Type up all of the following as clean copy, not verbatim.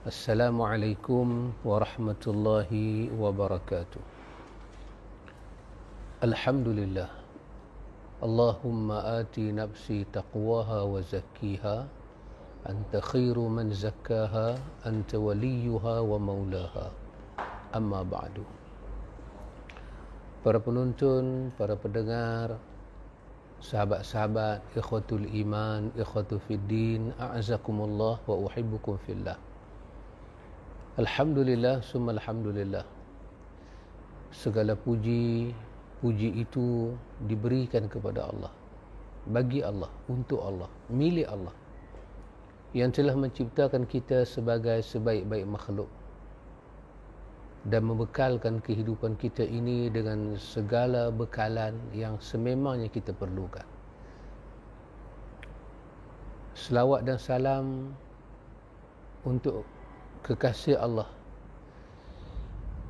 Assalamualaikum warahmatullahi wabarakatuh. Alhamdulillah. Allahumma ati nafsi taqwaha wa zakkiha. Anta khairu man zakkaha. Anta waliyuha wa maulaha. Amma ba'du. Para penonton, para pendengar, sahabat-sahabat, ikhwatul iman, ikhwatu fiddin, a'azakumullah wa uhibbukum fillah. Alhamdulillah, summa alhamdulillah. Segala puji itu diberikan kepada Allah, bagi Allah, untuk Allah, milik Allah, yang telah menciptakan kita sebagai sebaik-baik makhluk dan membekalkan kehidupan kita ini dengan segala bekalan yang sememangnya kita perlukan. Selawat dan salam untuk kekasih Allah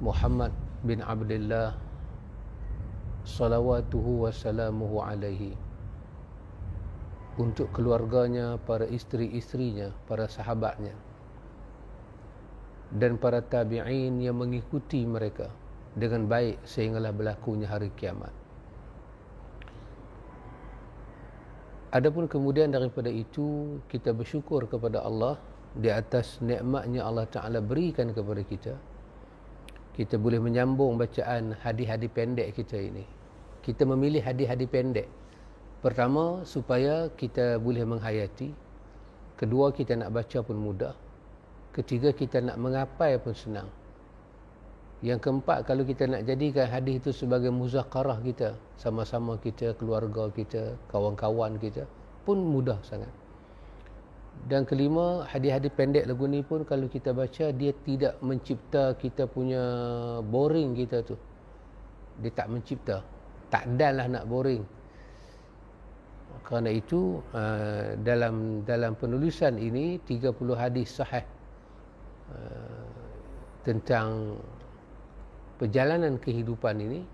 Muhammad bin Abdullah, salawatuhu wa salamuhu alaihi, untuk keluarganya, para isteri-isterinya, para sahabatnya, dan para tabi'in yang mengikuti mereka dengan baik sehinggalah berlakunya hari kiamat. Adapun kemudian daripada itu, kita bersyukur kepada Allah di atas nikmatnya Allah Ta'ala berikan kepada kita. Kita boleh menyambung bacaan hadis-hadis pendek kita ini. Kita memilih hadis-hadis pendek. Pertama, supaya kita boleh menghayati. Kedua, kita nak baca pun mudah. Ketiga, kita nak mengapai pun senang. Yang keempat, kalau kita nak jadikan hadis itu sebagai muzakarah kita, sama-sama kita, keluarga kita, kawan-kawan kita, pun mudah sangat. Dan kelima, hadis-hadis pendek lagu ni pun kalau kita baca, dia tidak mencipta kita punya boring kita tu. Dia tak mencipta. Tak dan lah nak boring. Kerana itu dalam penulisan ini 30 hadis sahih tentang perjalanan kehidupan ini,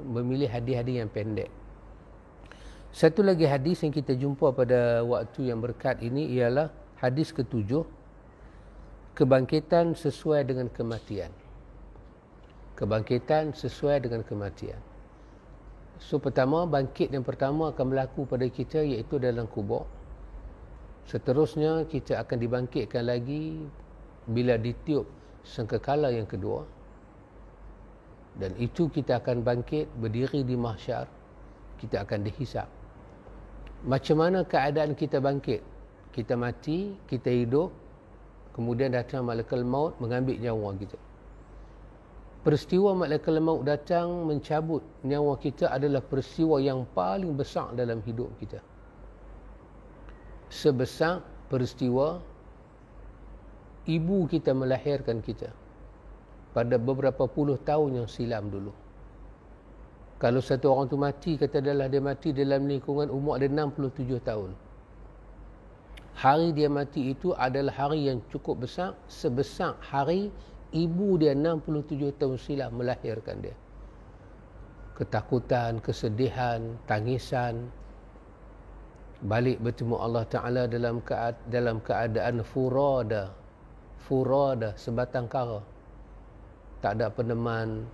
memilih hadis-hadis yang pendek. Satu lagi hadis yang kita jumpa pada waktu yang berkat ini ialah hadis ke-7, kebangkitan sesuai dengan kematian. Kebangkitan sesuai dengan kematian. So pertama, bangkit yang pertama akan berlaku pada kita iaitu dalam kubur. Seterusnya kita akan dibangkitkan lagi bila ditiup sangkakala yang kedua. Dan itu kita akan bangkit berdiri di mahsyar. Kita akan dihisap. Macam mana keadaan kita bangkit? Kita mati, kita hidup, kemudian datang malaikat maut mengambil nyawa kita. Peristiwa malaikat maut datang mencabut nyawa kita adalah peristiwa yang paling besar dalam hidup kita. Sebesar peristiwa ibu kita melahirkan kita pada beberapa puluh tahun yang silam dulu. Kalau satu orang tu mati, katakanlah dia mati dalam lingkungan umur dia 67 tahun. Hari dia mati itu adalah hari yang cukup besar, sebesar hari ibu dia 67 tahun silam melahirkan dia. Ketakutan, kesedihan, tangisan, balik bertemu Allah Ta'ala dalam keadaan furada, sebatang kara. Tak ada peneman,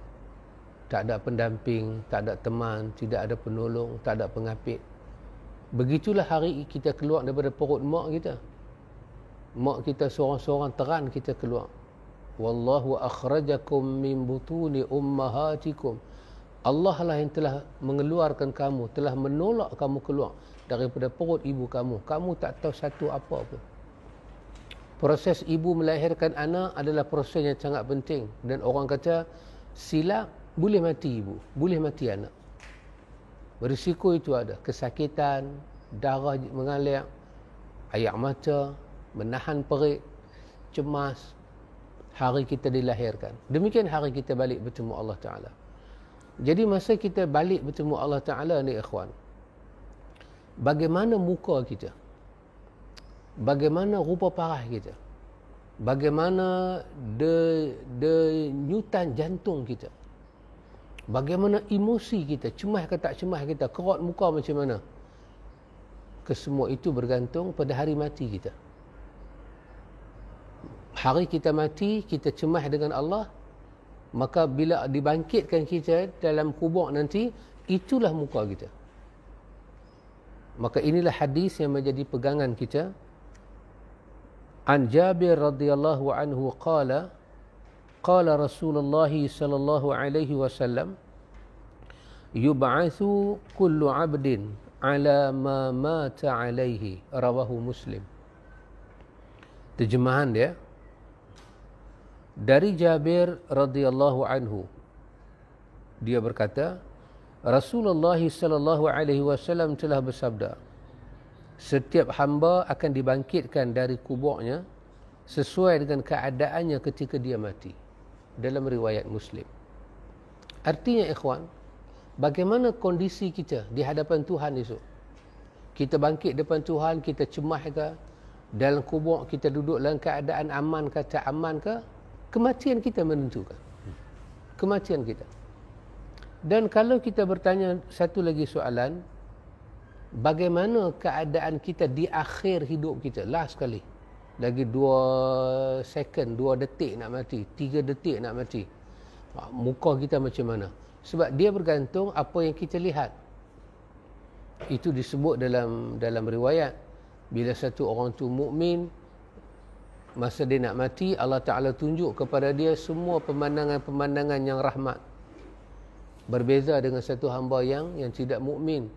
tak ada pendamping, tak ada teman, tidak ada penolong, tak ada pengapit. Begitulah hari kita keluar daripada perut mak kita. Mak kita seorang-seorang teran kita keluar. Wallahu akhrajakum min butuni ummahatikum. Allah lah yang telah mengeluarkan kamu, telah menolak kamu keluar daripada perut ibu kamu. Kamu tak tahu satu apa pun. Proses ibu melahirkan anak adalah proses yang sangat penting. Dan orang kata silap, boleh mati ibu, boleh mati anak. Berisiko itu ada. Kesakitan, darah mengalir, air mata, menahan perik, cemas. Hari kita dilahirkan. Demikian hari kita balik bertemu Allah Ta'ala. Jadi masa kita balik bertemu Allah Ta'ala ni ikhwan, bagaimana muka kita? Bagaimana rupa parah kita? Bagaimana denyutan jantung kita? Bagaimana emosi kita? Cemas ke tak cemas kita? Kerut muka macam mana? Kesemua itu bergantung pada hari mati kita. hari kita mati, kita cemas dengan Allah, maka bila dibangkitkan kita dalam kubur nanti, itulah muka kita. Maka inilah hadis yang menjadi pegangan kita. An Jabir radhiyallahu anhu qala qala Rasulullah sallallahu alaihi wasallam yub'atsu kullu 'abdin ala ma mata alaihi, rawahu Muslim. Terjemahan dia dari Jabir radhiyallahu anhu, dia berkata, Rasulullah sallallahu alaihi wasallam telah bersabda, setiap hamba akan dibangkitkan dari kuburnya sesuai dengan keadaannya ketika dia mati. Dalam riwayat Muslim. Artinya ikhwan, bagaimana kondisi kita di hadapan Tuhan esok? Kita bangkit depan Tuhan, kita cemas ke? Dalam kubur kita duduk dalam keadaan aman ke tak aman ke? Kematian kita menentukan. Kematian kita. Dan kalau kita bertanya satu lagi soalan, bagaimana keadaan kita di akhir hidup kita? Last sekali. Lagi 2 second, 2 detik nak mati, 3 detik nak mati. Muka kita macam mana? Sebab dia bergantung apa yang kita lihat. Itu disebut dalam riwayat, bila satu orang tu mukmin, masa dia nak mati, Allah Ta'ala tunjuk kepada dia semua pemandangan-pemandangan yang rahmat. Berbeza dengan satu hamba yang tidak mukmin,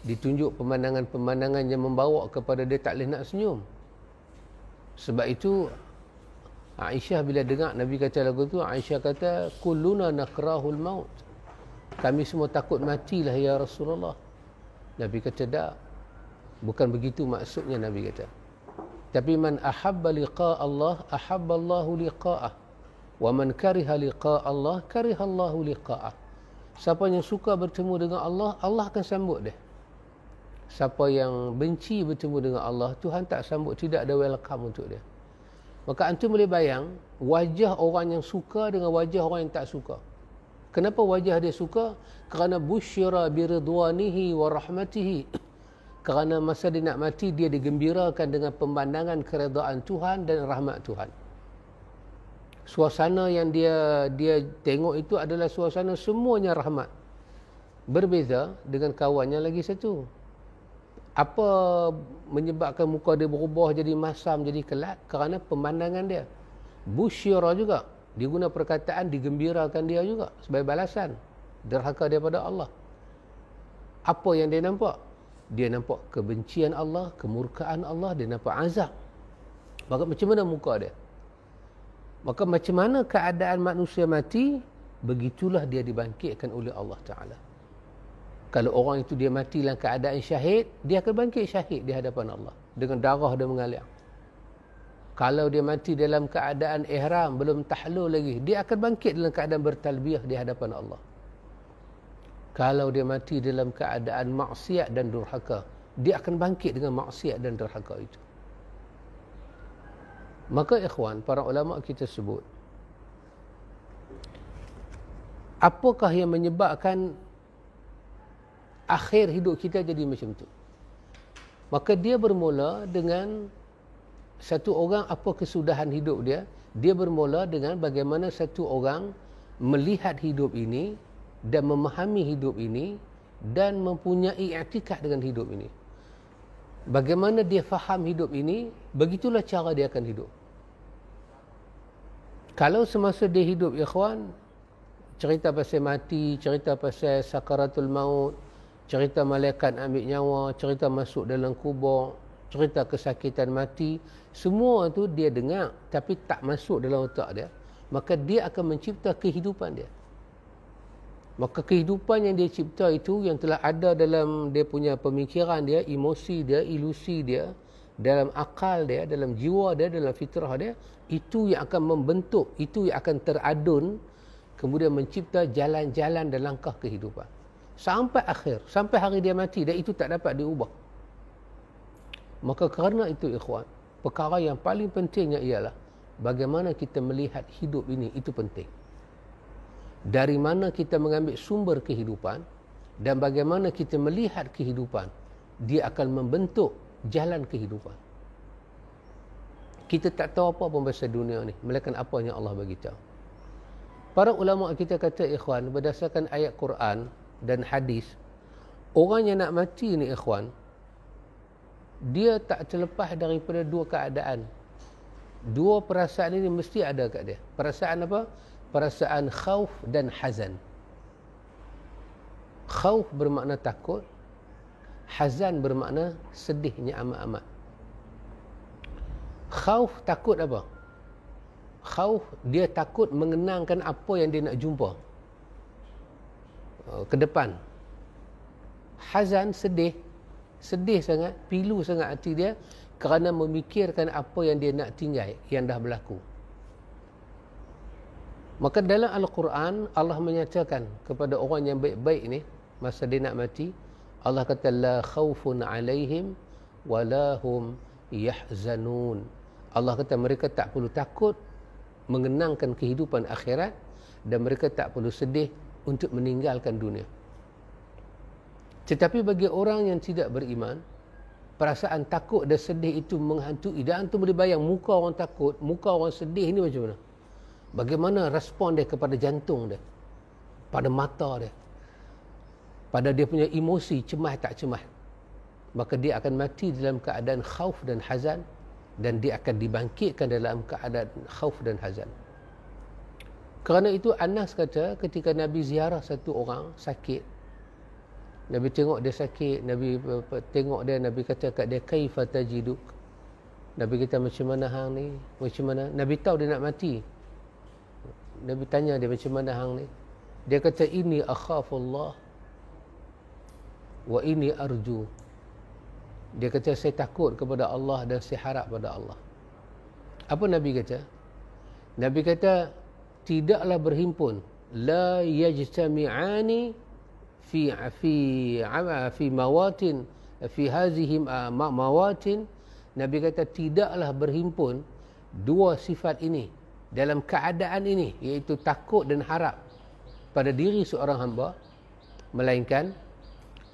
ditunjuk pemandangan-pemandangan yang membawa kepada dia tak boleh nak senyum. Sebab itu Aisyah bila dengar Nabi kata lagu tu, Aisyah kata, kulluna nakrahul maut. Kami semua takut matilah ya Rasulullah. Nabi kata, tak. Bukan begitu maksudnya, Nabi kata. Tapi man ahabba liqa Allah, ahabba Allahu liqa'ah. Wa man kariha liqa Allah, kariha Allahu liqa'ah. Siapa yang suka bertemu dengan Allah, Allah akan sambut dia. Siapa yang benci bertemu dengan Allah, Tuhan tak sambut, tidak ada welcome untuk dia. Maka antum boleh bayang wajah orang yang suka dengan wajah orang yang tak suka. Kenapa wajah dia suka? Kerana busyira biridwanihi wa rahmatihi. Kerana masa dia nak mati, dia digembirakan dengan pemandangan keredaan Tuhan dan rahmat Tuhan. Suasana yang dia tengok itu adalah suasana semuanya rahmat. Berbeza dengan kawannya lagi satu. Apa menyebabkan muka dia berubah jadi masam, jadi kelat? Kerana pemandangan dia. Busyira juga. Dia guna perkataan digembirakan dia juga sebagai balasan derhaka daripada Allah. Apa yang dia nampak? Dia nampak kebencian Allah, kemurkaan Allah, dia nampak azab. Maka macam mana muka dia? Maka macam mana keadaan manusia mati, begitulah dia dibangkitkan oleh Allah Ta'ala. Kalau orang itu dia mati dalam keadaan syahid, dia akan bangkit syahid di hadapan Allah dengan darah dia mengalir. Kalau dia mati dalam keadaan ihram, belum tahlul lagi, dia akan bangkit dalam keadaan bertalbiyah di hadapan Allah. Kalau dia mati dalam keadaan maksiat dan durhaka, dia akan bangkit dengan maksiat dan durhaka itu. Maka ikhwan, para ulama kita sebut, apakah yang menyebabkan akhir hidup kita jadi macam tu? Maka dia bermula dengan satu orang, apa kesudahan hidup dia? Dia bermula dengan bagaimana satu orang melihat hidup ini dan memahami hidup ini dan mempunyai i'tikad dengan hidup ini. Bagaimana dia faham hidup ini, begitulah cara dia akan hidup. Kalau semasa dia hidup, ikhwan, cerita pasal mati, cerita pasal sakaratul maut, cerita malaikat ambil nyawa, cerita masuk dalam kubur, cerita kesakitan mati, semua tu dia dengar tapi tak masuk dalam otak dia. Maka dia akan mencipta kehidupan dia. Maka kehidupan yang dia cipta itu, yang telah ada dalam dia punya pemikiran dia, emosi dia, ilusi dia, dalam akal dia, dalam jiwa dia, dalam fitrah dia, itu yang akan membentuk, itu yang akan teradun, kemudian mencipta jalan-jalan dan langkah kehidupan. Sampai akhir, sampai hari dia mati, dan itu tak dapat diubah. Maka kerana itu ikhwan, perkara yang paling pentingnya ialah bagaimana kita melihat hidup ini, itu penting. Dari mana kita mengambil sumber kehidupan dan bagaimana kita melihat kehidupan, dia akan membentuk jalan kehidupan. Kita tak tahu apa pun pasal dunia ni, melainkan apa yang Allah bagi tahu. Para ulama kita kata, ikhwan, berdasarkan ayat Quran dan hadis, orang yang nak mati ni, ikhwan, dia tak terlepas daripada dua keadaan. Dua perasaan ini mesti ada kat dia. Perasaan apa? Perasaan khauf dan hazan. Khauf bermakna takut, hazan bermakna sedihnya amat-amat. Khauf, takut apa? Khauf, dia takut mengenangkan apa yang dia nak jumpa ke depan. Hazan, sedih. Sedih sangat, pilu sangat hati dia kerana memikirkan apa yang dia nak tinggal, yang dah berlaku. Maka dalam Al-Quran, Allah menyatakan kepada orang yang baik-baik ni, masa dia nak mati, Allah kata, la khawfun alaihim walahum yahzanun. Allah kata mereka tak perlu takut mengenangkan kehidupan akhirat, dan mereka tak perlu sedih untuk meninggalkan dunia. Tetapi bagi orang yang tidak beriman, perasaan takut dan sedih itu menghantui. Dan antum boleh bayang muka orang takut, muka orang sedih ni macam mana? Bagaimana respon dia kepada jantung dia, pada mata dia, pada dia punya emosi, cemas tak cemas. Maka dia akan mati dalam keadaan khauf dan hazan, dan dia akan dibangkitkan dalam keadaan khauf dan hazan. Kerana itu Anas kata, ketika Nabi ziarah satu orang sakit, Nabi tengok dia sakit, Nabi tengok dia, Nabi kata kat dia, kaifa tajiduk? Nabi kata, macam mana hang ni? Macam mana? Nabi tahu dia nak mati. Nabi tanya dia, macam mana hang ni? Dia kata, ini akhafullah wa ini arju. Dia kata, saya takut kepada Allah dan saya harap pada Allah. Apa Nabi kata? Nabi kata, tidaklah berhimpun, la yajtami'ani fi mawatin, fi hazihi mawatin. Nabi kata, tidaklah berhimpun dua sifat ini dalam keadaan ini, iaitu takut dan harap pada diri seorang hamba, melainkan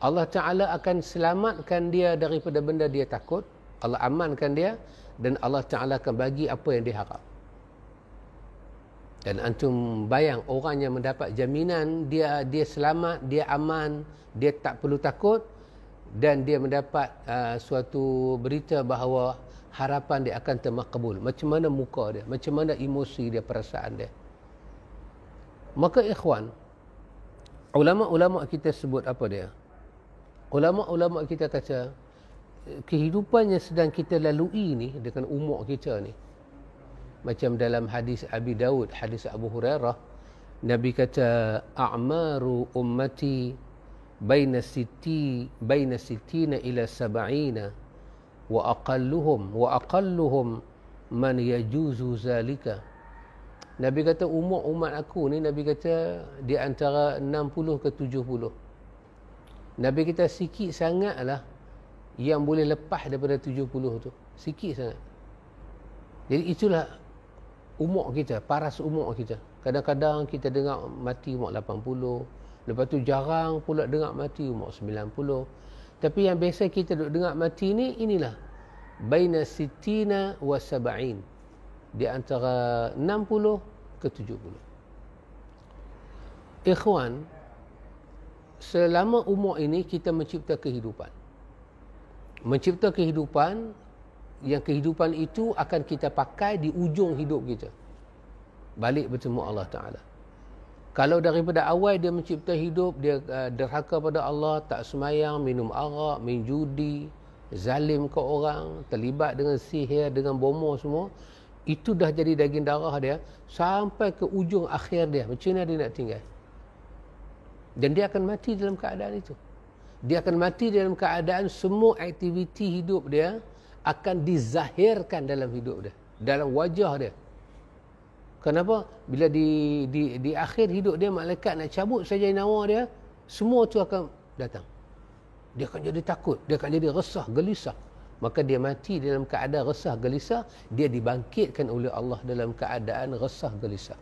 Allah Ta'ala akan selamatkan dia daripada benda dia takut, Allah amankan dia, dan Allah Ta'ala akan bagi apa yang dia harap. Dan antum bayang, orang yang mendapat jaminan dia selamat, dia aman, dia tak perlu takut, dan dia mendapat suatu berita bahawa harapan dia akan termakbul. Macam mana muka dia, macam mana emosi dia, perasaan dia. Maka ikhwan, ulama-ulama kita sebut apa dia? Ulama-ulama kita kata, kehidupan yang sedang kita lalui ni dengan umur kita ni, macam dalam hadis Abi Daud, hadis Abu Hurairah, Nabi kata, a'maru ummati baina sittina ila sab'ina wa aqalluhum man yajuzu zalika. Nabi kata, umur umat aku ni, Nabi kata, di antara 60 ke 70. Nabi kata, sikit sangatlah yang boleh lepas daripada 70 tu. Sikit sangat. Jadi itulah umur kita, paras umur kita. Kadang-kadang kita dengar mati umur 80. Lepas tu jarang pula dengar mati umur 90. Tapi yang biasa kita duk dengar mati ni, inilah. Baina sittina wa sab'in. Di antara 60 ke 70. Ikhwan, selama umur ini kita mencipta kehidupan. Mencipta kehidupan, yang kehidupan itu akan kita pakai di ujung hidup kita. Balik bertemu Allah Ta'ala. Kalau daripada awal dia mencipta hidup, dia derhaka pada Allah, tak semayang, minum arak, main judi, zalim ke orang, terlibat dengan sihir, dengan bomoh semua, itu dah jadi daging darah dia, sampai ke ujung akhir dia. Macam mana dia nak tinggal? Dan dia akan mati dalam keadaan itu. Dia akan mati dalam keadaan semua aktiviti hidup dia akan dizahirkan dalam hidup dia, dalam wajah dia. Kenapa? Bila di akhir hidup dia, malaikat nak cabut saja nyawa dia, semua tu akan datang. Dia akan jadi takut, dia akan jadi resah, gelisah. Maka dia mati dalam keadaan resah, gelisah, dia dibangkitkan oleh Allah dalam keadaan resah, gelisah.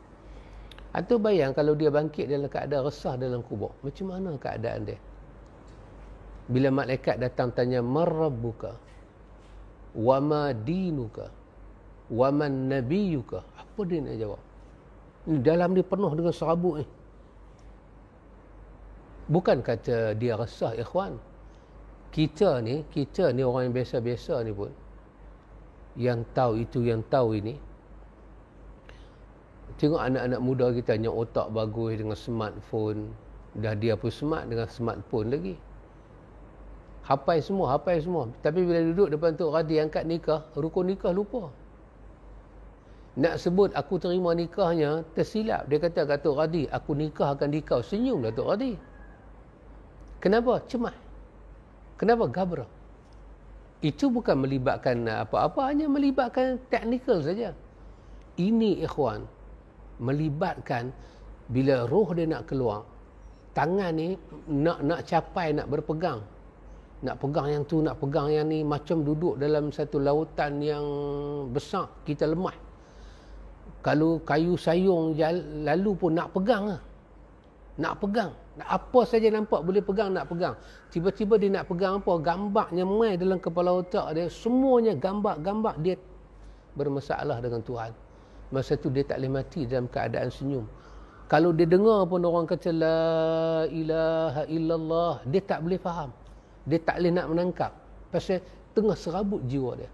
Atau bayang kalau dia bangkit dalam keadaan resah dalam kubur, macam mana keadaan dia? Bila malaikat datang tanya, man rabbuka wa ma dinuka, Wa man nabiyyuka? Apa dia nak jawab? Ni dalam dia penuh dengan serabut ni. Bukan kata dia resah, ikhwan. Kita ni orang yang biasa-biasa ni pun, yang tahu itu, yang tahu ini. Tengok anak-anak muda kita yang otak bagus dengan smartphone. Dah dia pun smart dengan smartphone lagi. Hafal semua. Tapi bila duduk depan Tok Radi angkat nikah, rukun nikah lupa. Nak sebut aku terima nikahnya, tersilap. Dia kata kat Tok Radi, aku nikahkan di kau. Senyumlah Tok Radi. Kenapa? Cemas. Kenapa? Gabra. Itu bukan melibatkan apa-apa, hanya melibatkan teknikal saja. Ini ikhwan, melibatkan bila roh dia nak keluar, tangan ni nak capai, nak berpegang. Nak pegang yang tu, nak pegang yang ni, macam duduk dalam satu lautan yang besar, kita lemah. Kalau kayu sayung lalu pun nak pegang lah. Nak pegang. Apa saja nampak boleh pegang, nak pegang. Tiba-tiba dia nak pegang apa? Gambarnya mai dalam kepala otak dia. Semuanya gambar-gambar. Dia bermasalah dengan Tuhan. Masa tu dia tak boleh mati dalam keadaan senyum. Kalau dia dengar pun orang kata la ilaha illallah, dia tak boleh faham. Dia tak boleh nak menangkap. Pasal tengah serabut jiwa dia.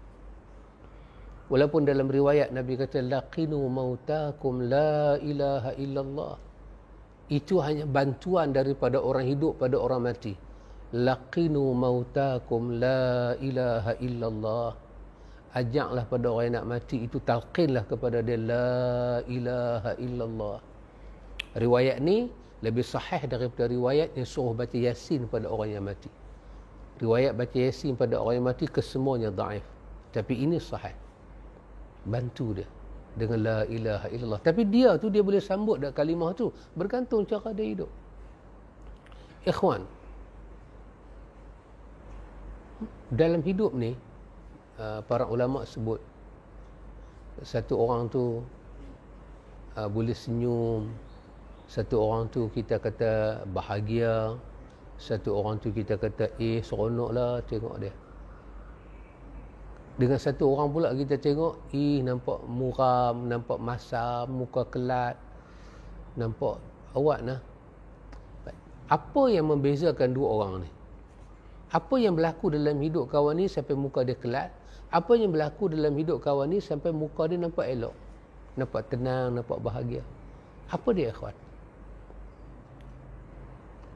Walaupun dalam riwayat Nabi kata laqinu mautakum la ilaha illallah. Itu hanya bantuan daripada orang hidup pada orang mati. Laqinu mautakum la ilaha illallah. Ajaklah pada orang yang nak mati itu, talqinlah kepada dia la ilaha illallah. Riwayat ni lebih sahih daripada riwayat yang suruh baca Yasin pada orang yang mati. Riwayat baca Yasin pada orang yang mati kesemuanya dhaif. Tapi ini sahih. Bantu dia dengan la ilaha illallah. Tapi dia boleh sambut dak kalimah tu, bergantung cara dia hidup. Ikhwan, dalam hidup ni para ulama sebut satu orang tu boleh senyum, satu orang tu kita kata bahagia, satu orang tu kita kata seronoklah tengok dia. Dengan satu orang pula kita tengok, nampak muram, nampak masam, muka kelat, nampak awak nah. Apa yang membezakan dua orang ni? Apa yang berlaku dalam hidup kawan ni sampai muka dia kelat? Apa yang berlaku dalam hidup kawan ni sampai muka dia nampak elok? Nampak tenang, nampak bahagia. Apa dia, ikhwan?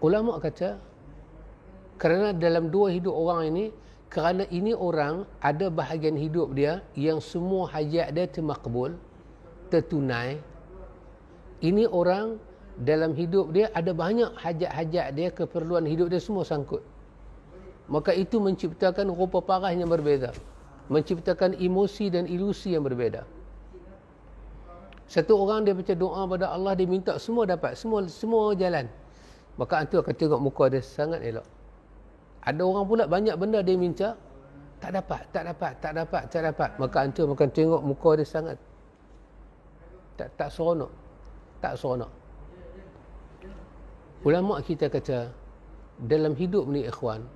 Ulama kata, kerana dalam dua hidup orang ini, kerana ini orang ada bahagian hidup dia yang semua hajat dia termakbul, tertunai. Ini orang dalam hidup dia ada banyak hajat-hajat dia, keperluan hidup dia semua sangkut. Maka itu menciptakan rupa parah yang berbeza. Menciptakan emosi dan ilusi yang berbeza. Satu orang dia baca doa pada Allah, dia minta semua dapat, semua jalan. Maka antu akan tengok muka dia sangat elok. Ada orang pula banyak benda dia minta, tak dapat. Maka antum akan tengok muka dia sangat tak seronok. Ulama kita kata, dalam hidup ni ikhwan,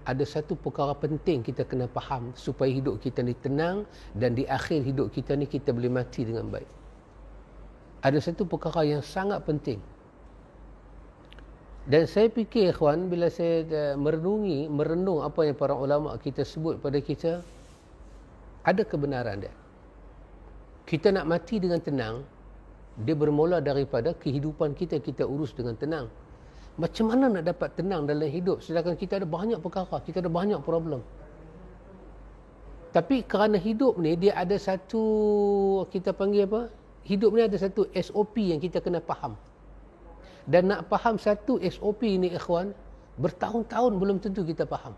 ada satu perkara penting kita kena faham supaya hidup kita ni tenang dan di akhir hidup kita ni kita boleh mati dengan baik. Ada satu perkara yang sangat penting. Dan saya fikir ikhwan, bila saya merenung apa yang para ulama kita sebut pada kita, ada kebenaran dia. Kita nak mati dengan tenang, dia bermula daripada kehidupan kita urus dengan tenang. Macam mana nak dapat tenang dalam hidup sedangkan kita ada banyak perkara, kita ada banyak problem. Tapi kerana hidup ni dia ada satu, kita panggil apa? Hidup ni ada satu SOP yang kita kena faham. Dan nak faham satu SOP ni ikhwan, bertahun-tahun belum tentu kita faham.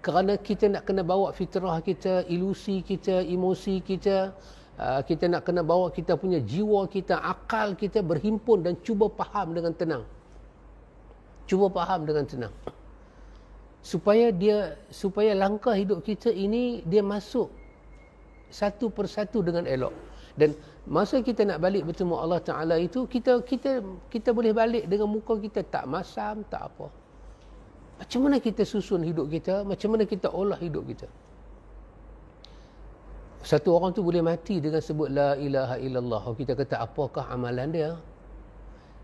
Kerana kita nak kena bawa fitrah kita, ilusi kita, emosi kita, kita nak kena bawa kita punya jiwa kita, akal kita berhimpun dan cuba faham dengan tenang. Supaya langkah hidup kita ini dia masuk satu persatu dengan elok. Dan masa kita nak balik bertemu Allah Ta'ala itu, kita boleh balik dengan muka kita tak masam, tak apa. Macam mana kita susun hidup kita? Macam mana kita olah hidup kita? Satu orang tu boleh mati dengan sebut la ilaha illallah. Kita kata apakah amalan dia?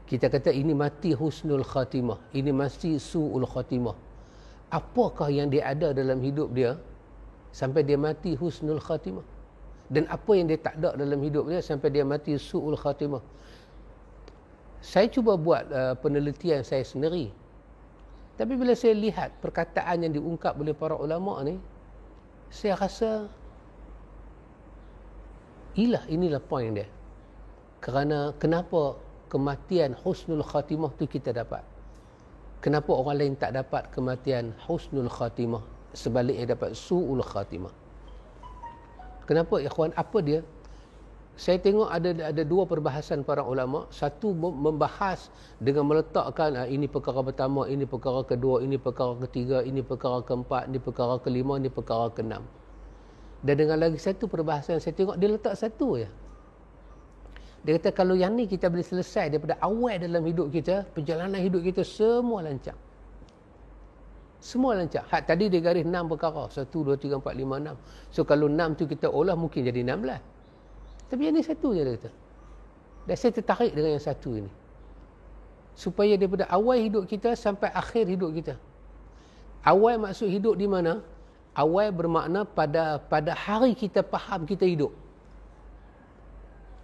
Kita kata ini mati husnul khatimah, ini mati su'ul khatimah. Apakah yang dia ada dalam hidup dia sampai dia mati husnul khatimah? Dan apa yang dia tak ada dalam hidup dia sampai dia mati su'ul khatimah? Saya cuba buat penelitian saya sendiri. Tapi bila saya lihat perkataan yang diungkap oleh para ulama ni, saya rasa inilah poin dia. Kerana kenapa kematian husnul khatimah tu kita dapat? Kenapa orang lain tak dapat kematian husnul khatimah, sebaliknya dapat su'ul khatimah? Kenapa ikhwan? Apa dia? Saya tengok ada dua perbahasan para ulama. Satu membahas dengan meletakkan ini perkara pertama, ini perkara kedua, ini perkara ketiga, ini perkara keempat, ini perkara kelima, ini perkara keenam. Dan dengan lagi satu perbahasan saya tengok dia letak satu je. Dia kata kalau yang ni kita boleh selesai daripada awal dalam hidup kita, perjalanan hidup kita semua lancar. Semua lancar. Hak tadi dia garis 6 perkara. 1, 2, 3, 4, 5, 6. So kalau 6 tu kita olah mungkin jadi 16. Tapi yang ni satu je dia kata. Dan saya tertarik dengan yang satu ini. Supaya daripada awal hidup kita sampai akhir hidup kita. Awal maksud hidup di mana? Awal bermakna pada hari kita faham kita hidup.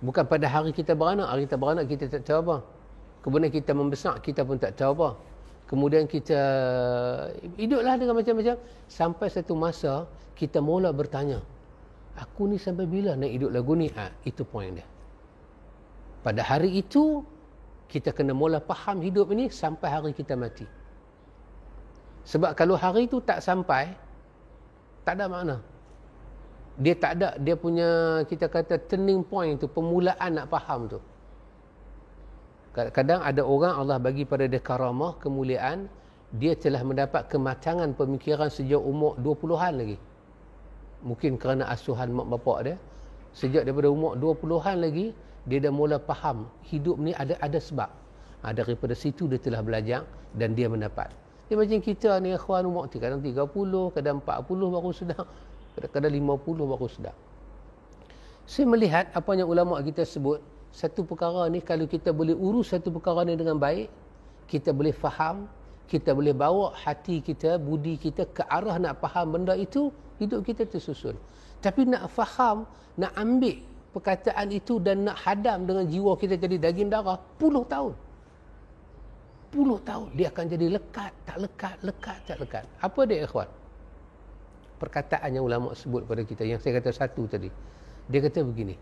Bukan pada hari kita beranak. Hari kita beranak kita tak tahu apa. Kemudian kita membesar kita pun tak tahu apa. Kemudian kita hiduplah dengan macam-macam. Sampai satu masa kita mula bertanya, aku ni sampai bila nak hidup lagu ni? Itu poin dia. Pada hari itu kita kena mula faham hidup ini sampai hari kita mati. Sebab kalau hari itu tak sampai, tak ada makna. Dia tak ada, dia punya, kita kata turning point tu, permulaan nak faham tu. Kadang ada orang Allah bagi pada dia karamah, kemuliaan, dia telah mendapat kematangan pemikiran sejak umur 20-an lagi. Mungkin kerana asuhan mak bapak dia, sejak daripada umur 20-an lagi, dia dah mula faham hidup ni ada sebab. Daripada situ dia telah belajar dan dia mendapat. Dia macam kita ni, ikhwan, umur kadang 30, kadang 40 baru sedar, kadang 50 baru sedar. Saya melihat apa yang ulama kita sebut, satu perkara ni kalau kita boleh urus satu perkara ni dengan baik, kita boleh faham, kita boleh bawa hati kita, budi kita ke arah nak faham benda itu, hidup kita tersusun. Tapi nak faham, nak ambil perkataan itu dan nak hadam dengan jiwa kita jadi daging darah, puluh tahun. Puluh tahun. Dia akan jadi lekat, tak lekat, lekat, tak lekat. Apa dia, ikhwan? Perkataan yang ulama sebut pada kita, yang saya kata satu tadi. Dia kata begini.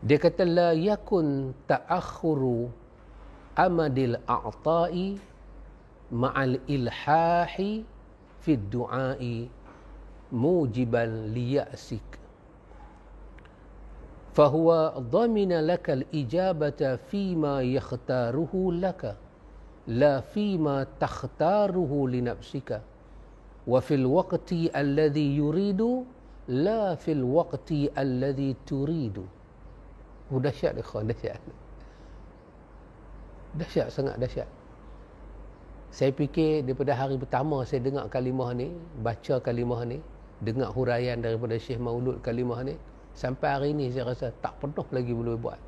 Dia kata, la yakun ta'akhuru amadil a'ta'i ma'al ilhahi fid du'ai mujiban liya'sik. Fahuwa dhamina laka al-ijabata fima yakhtaruhu laka la fima takhtaruhu linafsika wa fil waqti alladhi yuridu la fil waqti alladhi turidu. Dahsyat ikhwan, dahsyat. Dahsyat, sangat dahsyat. Saya fikir daripada hari pertama saya dengar kalimah ni, baca kalimah ni, dengar huraian daripada Syekh Maulud kalimah ni, sampai hari ni saya rasa tak pernah lagi boleh buat.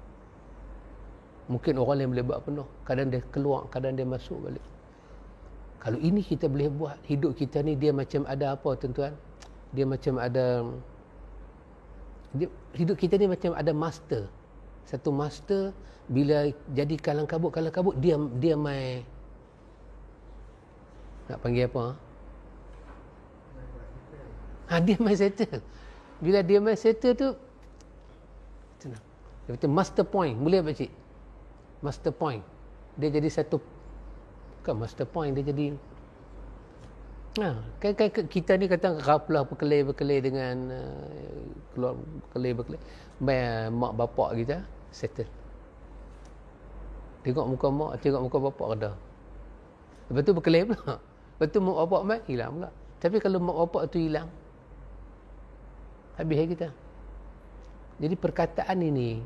Mungkin orang lain boleh buat penuh. Kadang dia keluar, kadang dia masuk balik. Kalau ini kita boleh buat, hidup kita ni dia macam ada apa tuan-tuan? Dia macam ada, hidup kita ni macam ada master. Satu master, bila jadi kalang kabut, dia mai, nak panggil apa? Dia mai settle. Bila dia mai settle tu, tenang. Dia kata master point. Boleh apa cik? Master point. Dia jadi satu, bukan master point, dia jadi, kan kita ni kata ghaflah berkelai dengan keluar berkelai mak bapak kita settle. Tengok muka mak, tengok muka bapak reda. Lepas tu berkelai pula. Lepas tu mak bapak mai hilang pula. Tapi kalau mak bapak tu hilang, habis kita. Jadi perkataan ini,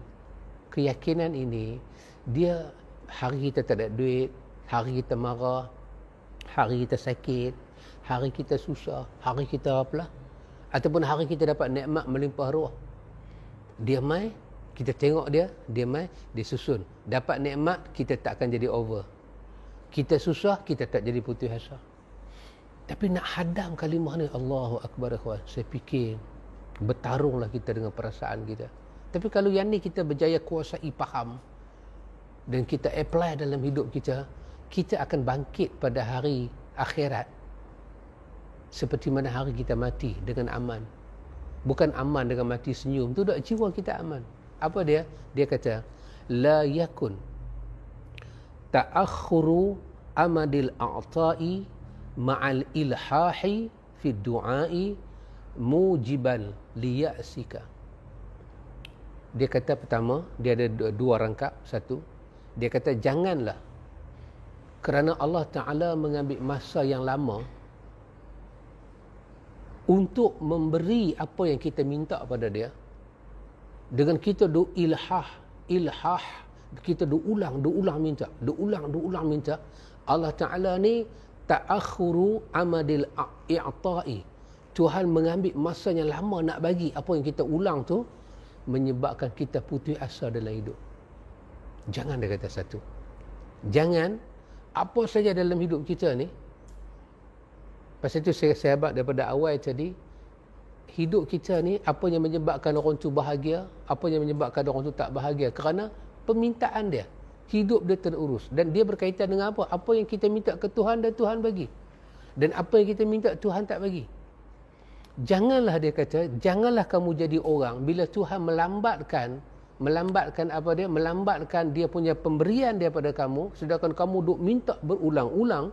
keyakinan ini, dia hari kita tak ada duit, hari kita marah, hari kita sakit, hari kita susah, hari kita apalah, Ataupun hari kita dapat nikmat melimpah ruah. Dia mai, kita tengok dia mai, dia susun. Dapat nikmat, kita tak akan jadi over. Kita susah, kita tak jadi putus asa. Tapi nak hadam kalimah ni, Allahu Akbar ikhwan. Saya fikir, bertarunglah kita dengan perasaan kita. Tapi kalau yang ni kita berjaya kuasai faham dan kita apply dalam hidup kita, kita akan bangkit pada hari akhirat seperti mana hari kita mati dengan aman. Bukan aman dengan mati senyum, tu dah jiwa kita aman. Apa dia? Dia kata, la yakun ta'akhuru amadil a'ta'i ma'al ilhahi fi du'ai mujiban liya'sika. Dia kata pertama, dia ada dua rangkap. Satu, dia kata janganlah kerana Allah Ta'ala mengambil masa yang lama untuk memberi apa yang kita minta pada dia, dengan kita ilhah, kita ulang minta. Allah Ta'ala ni ta'akhuru amadil i'ta'i. Tuhan mengambil masa yang lama nak bagi apa yang kita ulang tu, menyebabkan kita putus asa dalam hidup. Jangan, dia kata satu. Jangan apa saja dalam hidup kita ni. Pasal itu saya sahabat daripada awal tadi, hidup kita ni apa yang menyebabkan orang tu bahagia, apa yang menyebabkan orang tu tak bahagia, kerana permintaan dia. Hidup dia terurus dan dia berkaitan dengan apa? Apa yang kita minta ke Tuhan dan Tuhan bagi. Dan apa yang kita minta Tuhan tak bagi. Janganlah, dia kata, janganlah kamu jadi orang bila Tuhan melambatkan apa dia? Melambatkan dia punya pemberian daripada kamu, sedangkan kamu duk minta berulang-ulang.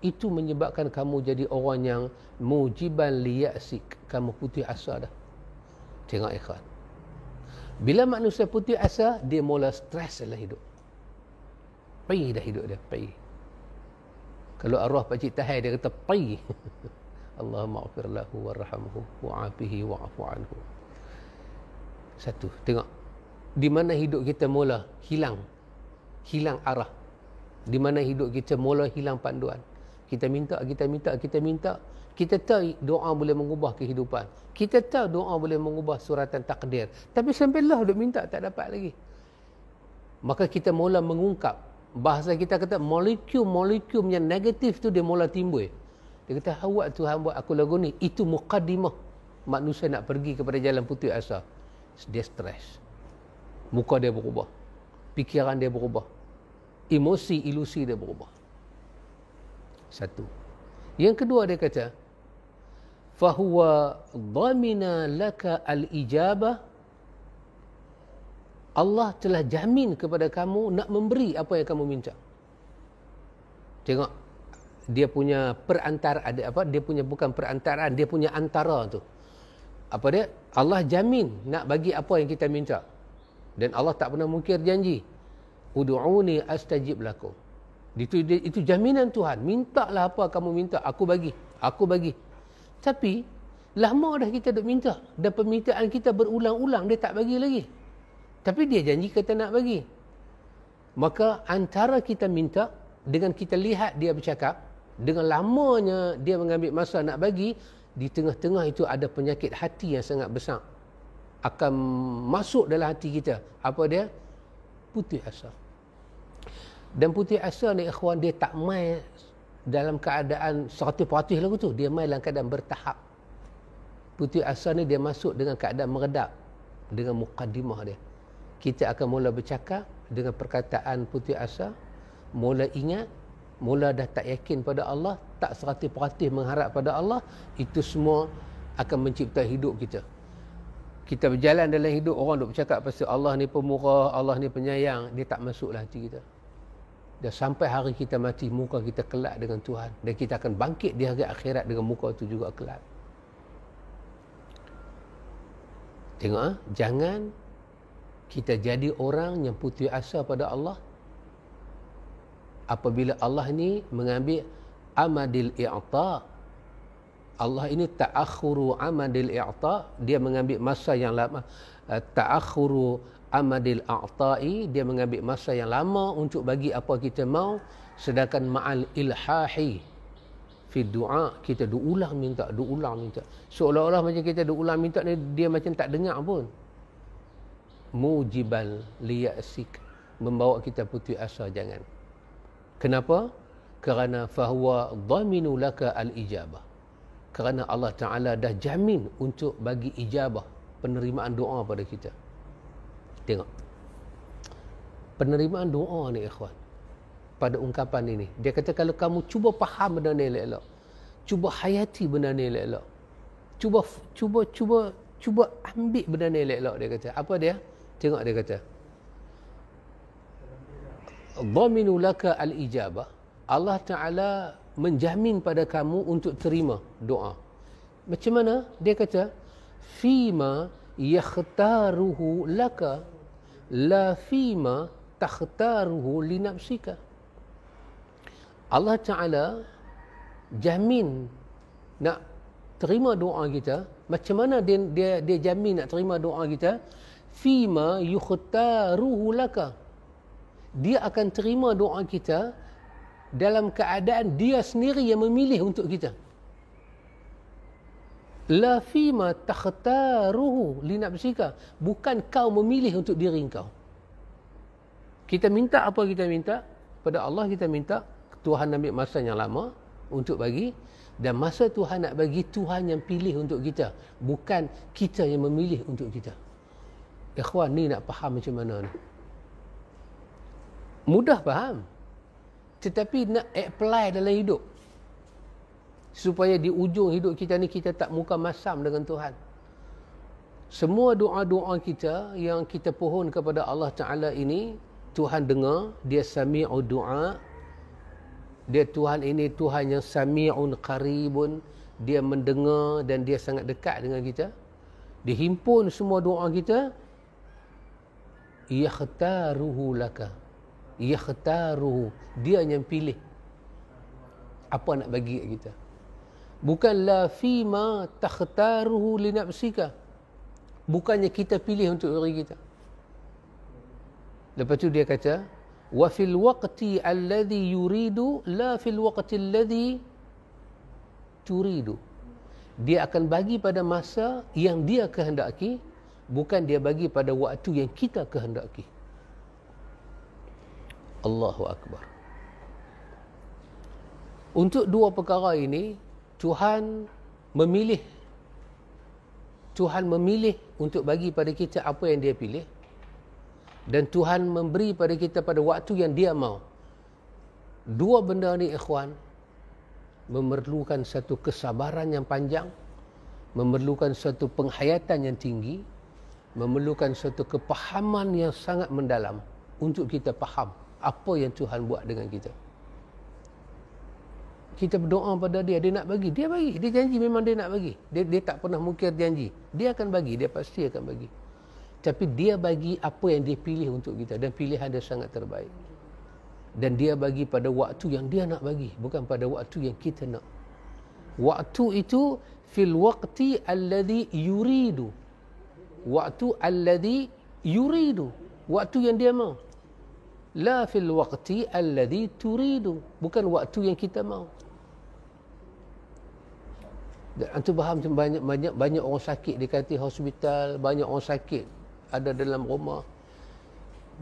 Itu menyebabkan kamu jadi orang yang mujiban liya'sik. Kamu putus asa dah. Tengok ikhwan. Bila manusia putus asa, dia mula stres dalam hidup. Perih dah hidup dia, perih. Kalau arwah Pakcik Tahir, dia kata perih. Allahumma ghafir lahu warhamhu wa'afihi wa'afu anhu. Satu, tengok. Di mana hidup kita mula hilang arah. Di mana hidup kita mula hilang panduan. Kita minta. Kita tahu doa boleh mengubah kehidupan. Kita tahu doa boleh mengubah suratan takdir. Tapi sampailah duk minta, tak dapat lagi. Maka kita mula mengungkap. Bahasa kita kata molekul yang negatif tu dia mula timbul. Dia kata, awak Tuhan buat aku lagu ni. Itu muqaddimah. Manusia nak pergi kepada jalan putus asa. Dia stres. Muka dia berubah. Fikiran dia berubah. Emosi, ilusi dia berubah. Satu. Yang kedua dia kata, fahuwa dhamina laka al-ijabah. Allah telah jamin kepada kamu nak memberi apa yang kamu minta. Tengok, dia punya perantara, ada apa? Dia punya bukan perantaraan, dia punya antara tu. Apa dia? Allah jamin nak bagi apa yang kita minta. Dan Allah tak pernah mungkir janji. Ud'uni astajib lakum. Itu jaminan Tuhan. Mintalah apa kamu minta, aku bagi. Tapi lama dah kita duk minta, dan permintaan kita berulang-ulang, dia tak bagi lagi. Tapi dia janji kata nak bagi. Maka antara kita minta dengan kita lihat dia bercakap, dengan lamanya dia mengambil masa nak bagi, di tengah-tengah itu ada penyakit hati yang sangat besar akan masuk dalam hati kita. Apa dia? Putus asa. Dan putus asa ni ikhwan, dia tak mai dalam keadaan 100% lagu tu. Dia mai dalam keadaan bertahap. Putus asa ni dia masuk dengan keadaan meredak, dengan muqaddimah dia. Kita akan mula bercakap dengan perkataan putus asa, mula ingat, mula dah tak yakin pada Allah, tak 100% mengharap pada Allah. Itu semua akan mencipta hidup kita. Kita berjalan dalam hidup, orang duk bercakap pasal Allah ni pemurah, Allah ni penyayang, dia tak masuklah hati kita. Dan sampai hari kita mati, muka kita kelak dengan Tuhan. Dan kita akan bangkit di hari akhirat dengan muka itu juga kelak. Tengok, jangan kita jadi orang yang putus asa pada Allah. Apabila Allah ni mengambil amadil i'ta. Allah ini ta'akhuru amadil i'ta. Dia mengambil masa yang lama. Ta'akhuru amadil a'ta'i, dia mengambil masa yang lama untuk bagi apa kita mau, sedangkan ma'al ilhahi fi du'a, kita ulang minta. Seolah-olah macam kita ulang minta ni, dia macam tak dengar pun. Mujiban liya'sik, membawa kita putus asa, jangan. Kenapa? Kerana fahuwa dhaminu laka al-ijabah. Kerana Allah Ta'ala dah jamin untuk bagi ijabah, penerimaan doa pada kita. Tengok. Penerimaan doa ni ikhwan, pada ungkapan ini, dia kata kalau kamu cuba faham benda ni elok-elok, cuba hayati benda ni elok-elok, cuba ambil benda ni elok-elok, dia kata. Apa dia? Tengok dia kata. Dhaminu laka al-ijabah. Allah Ta'ala menjamin pada kamu untuk terima doa. Macam mana? Dia kata, fima yakhtaruhu laka la fima takhtaruhu li nafsika. Allah Ta'ala jamin nak terima doa kita. Macam mana dia jamin nak terima doa kita? Fima yukhtaruhu laka. Dia akan terima doa kita dalam keadaan dia sendiri yang memilih untuk kita. La fima takhtaruhu li nafsika. Bukan kau memilih untuk diri kau. Kita minta apa kita minta? Pada Allah kita minta, Tuhan ambil masa yang lama untuk bagi, dan masa Tuhan nak bagi, Tuhan yang pilih untuk kita, bukan kita yang memilih untuk kita. Ikhwan, ni nak faham macam mana ni? Mudah faham, tetapi nak apply dalam hidup, supaya di ujung hidup kita ni kita tak muka masam dengan Tuhan. Semua doa-doa kita yang kita pohon kepada Allah Ta'ala ini, Tuhan dengar, dia sami'u doa. Dia Tuhan ini Tuhan yang sami'un qaribun, dia mendengar dan dia sangat dekat dengan kita. Dihimpun semua doa kita, yakhtaruhu laka. Yakhtaruhu, dia yang pilih apa nak bagi kat kita. Bukan la fima takhtaruhu li nafsika. Bukannya kita pilih untuk diri kita. Lepas tu dia kata, wa fil waqti alladhi yuridu la fil waqti alladhi turidu. Dia akan bagi pada masa yang dia kehendaki, bukan dia bagi pada waktu yang kita kehendaki. Allahu Akbar. Untuk dua perkara ini, Tuhan memilih untuk bagi pada kita apa yang dia pilih, dan Tuhan memberi pada kita pada waktu yang dia mau. Dua benda ni ikhwan memerlukan satu kesabaran yang panjang, memerlukan satu penghayatan yang tinggi, memerlukan satu kepahaman yang sangat mendalam untuk kita faham apa yang Tuhan buat dengan kita. Kita berdoa pada dia, dia nak bagi, dia bagi. Dia janji memang dia nak bagi. Dia tak pernah mungkir janji. Dia akan bagi, dia pasti akan bagi. Tapi dia bagi apa yang dia pilih untuk kita, dan pilihan dia sangat terbaik. Dan dia bagi pada waktu yang dia nak bagi, bukan pada waktu yang kita nak. Waktu itu fil waqti alladhi yuridu. Waktu alladhi yuridu, waktu yang dia mau. La fil waqti alladhi turidu, bukan waktu yang kita mau. Dan antum faham, banyak orang sakit di katil hospital, banyak orang sakit ada dalam rumah.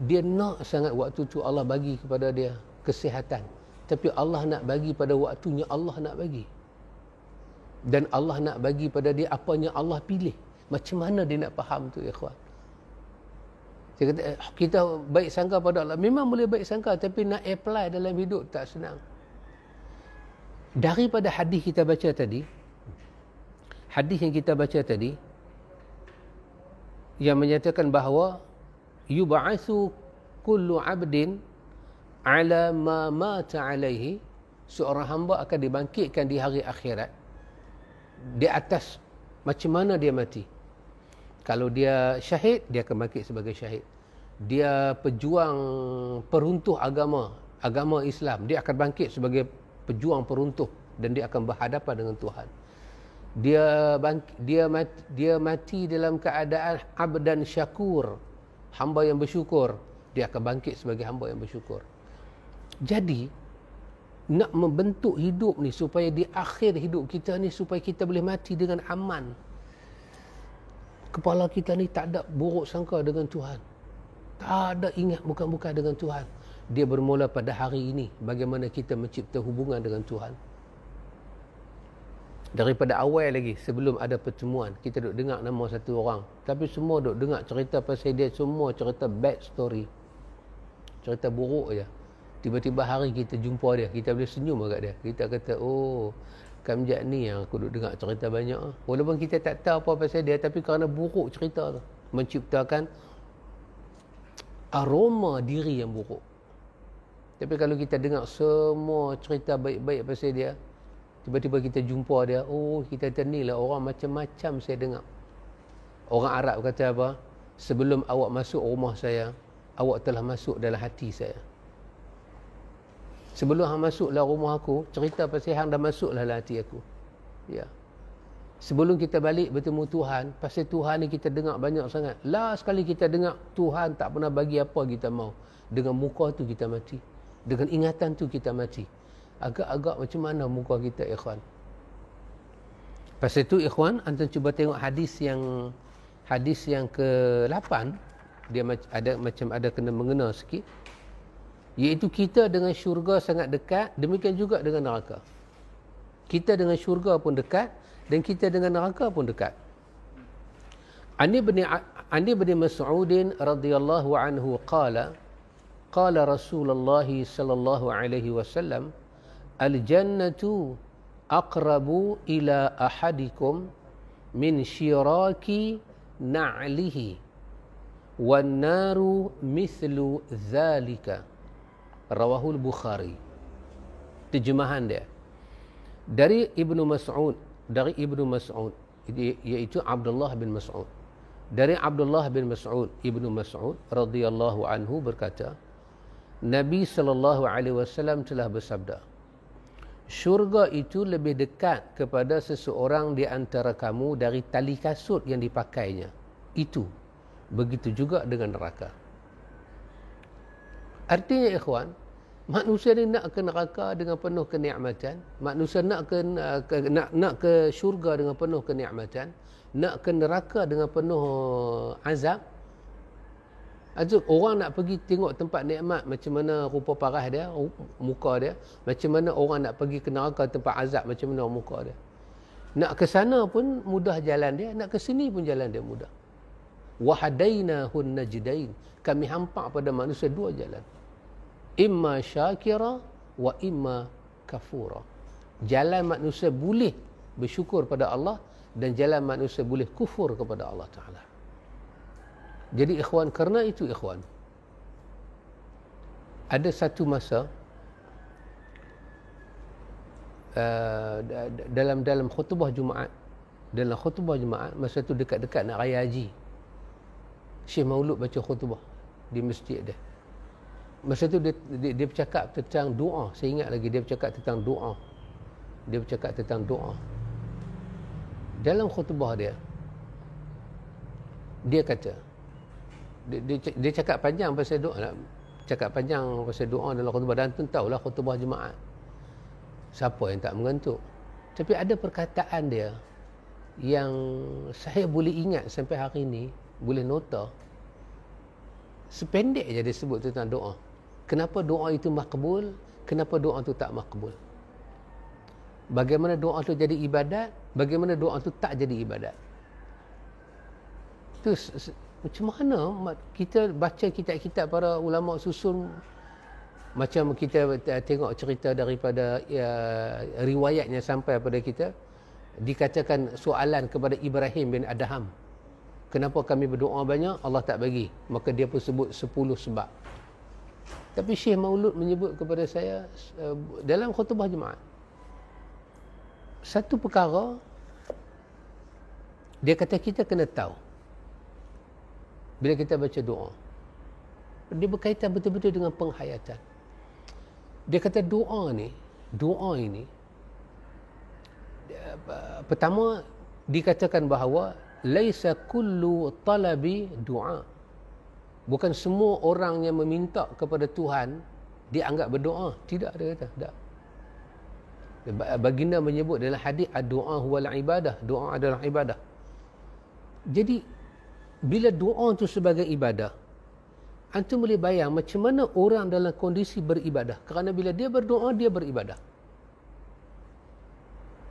Dia nak sangat waktu tu Allah bagi kepada dia kesihatan, tapi Allah nak bagi pada waktunya Allah nak bagi, dan Allah nak bagi pada dia apa yang Allah pilih. Macam mana dia nak faham tu ikhwan? Saya kata, kita baik sangka pada Allah, memang boleh baik sangka, tapi nak apply dalam hidup tak senang. Daripada hadis kita baca tadi, hadis yang kita baca tadi yang menyatakan bahawa yub'atsu kullu 'abdin 'ala ma mata 'alaihi, seorang hamba akan dibangkitkan di hari akhirat di atas macam mana dia mati. Kalau dia syahid, dia akan bangkit sebagai syahid. Dia pejuang peruntuh agama Islam, dia akan bangkit sebagai pejuang peruntuh, dan dia akan berhadapan dengan Tuhan. Dia mati dalam keadaan abdan syakur, hamba yang bersyukur, dia akan bangkit sebagai hamba yang bersyukur. Jadi nak membentuk hidup ni supaya di akhir hidup kita ni supaya kita boleh mati dengan aman. Kepala kita ni tak ada buruk sangka dengan Tuhan, tak ada ingat bukan-bukan dengan Tuhan. Dia bermula pada hari ini, bagaimana kita mencipta hubungan dengan Tuhan. Daripada awal lagi, sebelum ada pertemuan, kita duk dengar nama satu orang, tapi semua duk dengar cerita pasal dia, semua cerita bad story, cerita buruk je. Tiba-tiba hari kita jumpa dia, kita boleh senyum agak dia. Kita kata, oh, Kamjat ni yang aku duk dengar cerita banyak. Walaupun kita tak tahu apa pasal dia, tapi kerana buruk cerita tu, menciptakan aroma diri yang buruk. Tapi kalau kita dengar semua cerita baik-baik pasal dia, tiba-tiba kita jumpa dia, oh, kita kata ni lah orang macam-macam saya dengar. Orang Arab kata apa? Sebelum awak masuk rumah saya, awak telah masuk dalam hati saya. Sebelum hang masuklah rumah aku, cerita pasal hang dah masuklah dalam hati aku. Ya. Sebelum kita balik bertemu Tuhan, pasal Tuhan ni kita dengar banyak sangat. Last sekali kita dengar, Tuhan tak pernah bagi apa kita mau. Dengan muka tu kita mati. Dengan ingatan tu kita mati. Agak-agak macam mana muka kita, ikhwan? Pasal tu, ikhwan, antum cuba tengok hadis yang ke-8. Dia ada kena mengena sikit. Iaitu kita dengan syurga sangat dekat, demikian juga dengan neraka. Kita dengan syurga pun dekat, dan kita dengan neraka pun dekat. Ani bin Mas'ud radhiyallahu anhu qala Rasulullah sallallahu alaihi wasallam, al-jannatu aqrabu ila ahadikum min syiraki na'lihi wan naru mithlu dhalika. Rawahul Bukhari. Terjemahan dia dari Ibnu Mas'ud, iaitu Abdullah bin Mas'ud. Dari Abdullah bin Mas'ud, Ibnu Mas'ud radhiyallahu anhu berkata, Nabi sallallahu alaihi wasallam telah bersabda, syurga itu lebih dekat kepada seseorang di antara kamu dari tali kasut yang dipakainya. Itu begitu juga dengan neraka. Artinya, ikhwan, manusia ni nak ke neraka dengan penuh kenikmatan, manusia nak ke syurga dengan penuh kenikmatan, nak ke neraka dengan penuh azab. Orang nak pergi tengok tempat nikmat, macam mana rupa parah dia, muka dia, macam mana orang nak pergi ke neraka tempat azab, macam mana muka dia. Nak ke sana pun mudah jalan dia, nak ke sini pun jalan dia mudah. Wahadainahun najdain, kami hampak pada manusia dua jalan, imma syakira wa imma kafura. Jalan manusia boleh bersyukur pada Allah, dan jalan manusia boleh kufur kepada Allah Ta'ala. Jadi, ikhwan, kerana itu, ikhwan, ada satu masa dalam khutbah Jumaat, masa tu dekat-dekat nak raya haji, Syekh Maulud baca khutbah di masjid dia. Masa tu dia bercakap tentang doa. Saya ingat lagi dia bercakap tentang doa. Dalam khutbah dia kata, dia cakap panjang pasal doa, dalam khutbah. Dan tu tahulah khutbah Jumaat, siapa yang tak mengantuk. Tapi ada perkataan dia yang saya boleh ingat sampai hari ini, boleh nota. Sependek je dia sebut tentang doa. Kenapa doa itu makbul, kenapa doa itu tak makbul. Bagaimana doa itu jadi ibadat, bagaimana doa itu tak jadi ibadat. Itu macam mana kita baca kitab-kitab para ulama susun, macam kita tengok cerita daripada riwayatnya sampai pada kita, dikatakan soalan kepada Ibrahim bin Adham, kenapa kami berdoa banyak, Allah tak bagi. Maka dia pun sebut 10 sebab. Tapi Syekh Maulud menyebut kepada saya dalam khutbah Jumaat, satu perkara, dia kata kita kena tahu bila kita baca doa, dia berkaitan betul-betul dengan penghayatan. Dia kata doa ini pertama dikatakan bahawa laisa kullu talabi doa. Bukan semua orang yang meminta kepada Tuhan dianggap berdoa. Tidak, dia kata. Tak. Baginda menyebut dalam hadis ad-du'a huwal ibadah, doa adalah ibadah. Jadi bila doa itu sebagai ibadah, antum boleh bayang macam mana orang dalam kondisi beribadah. Kerana bila dia berdoa, dia beribadah.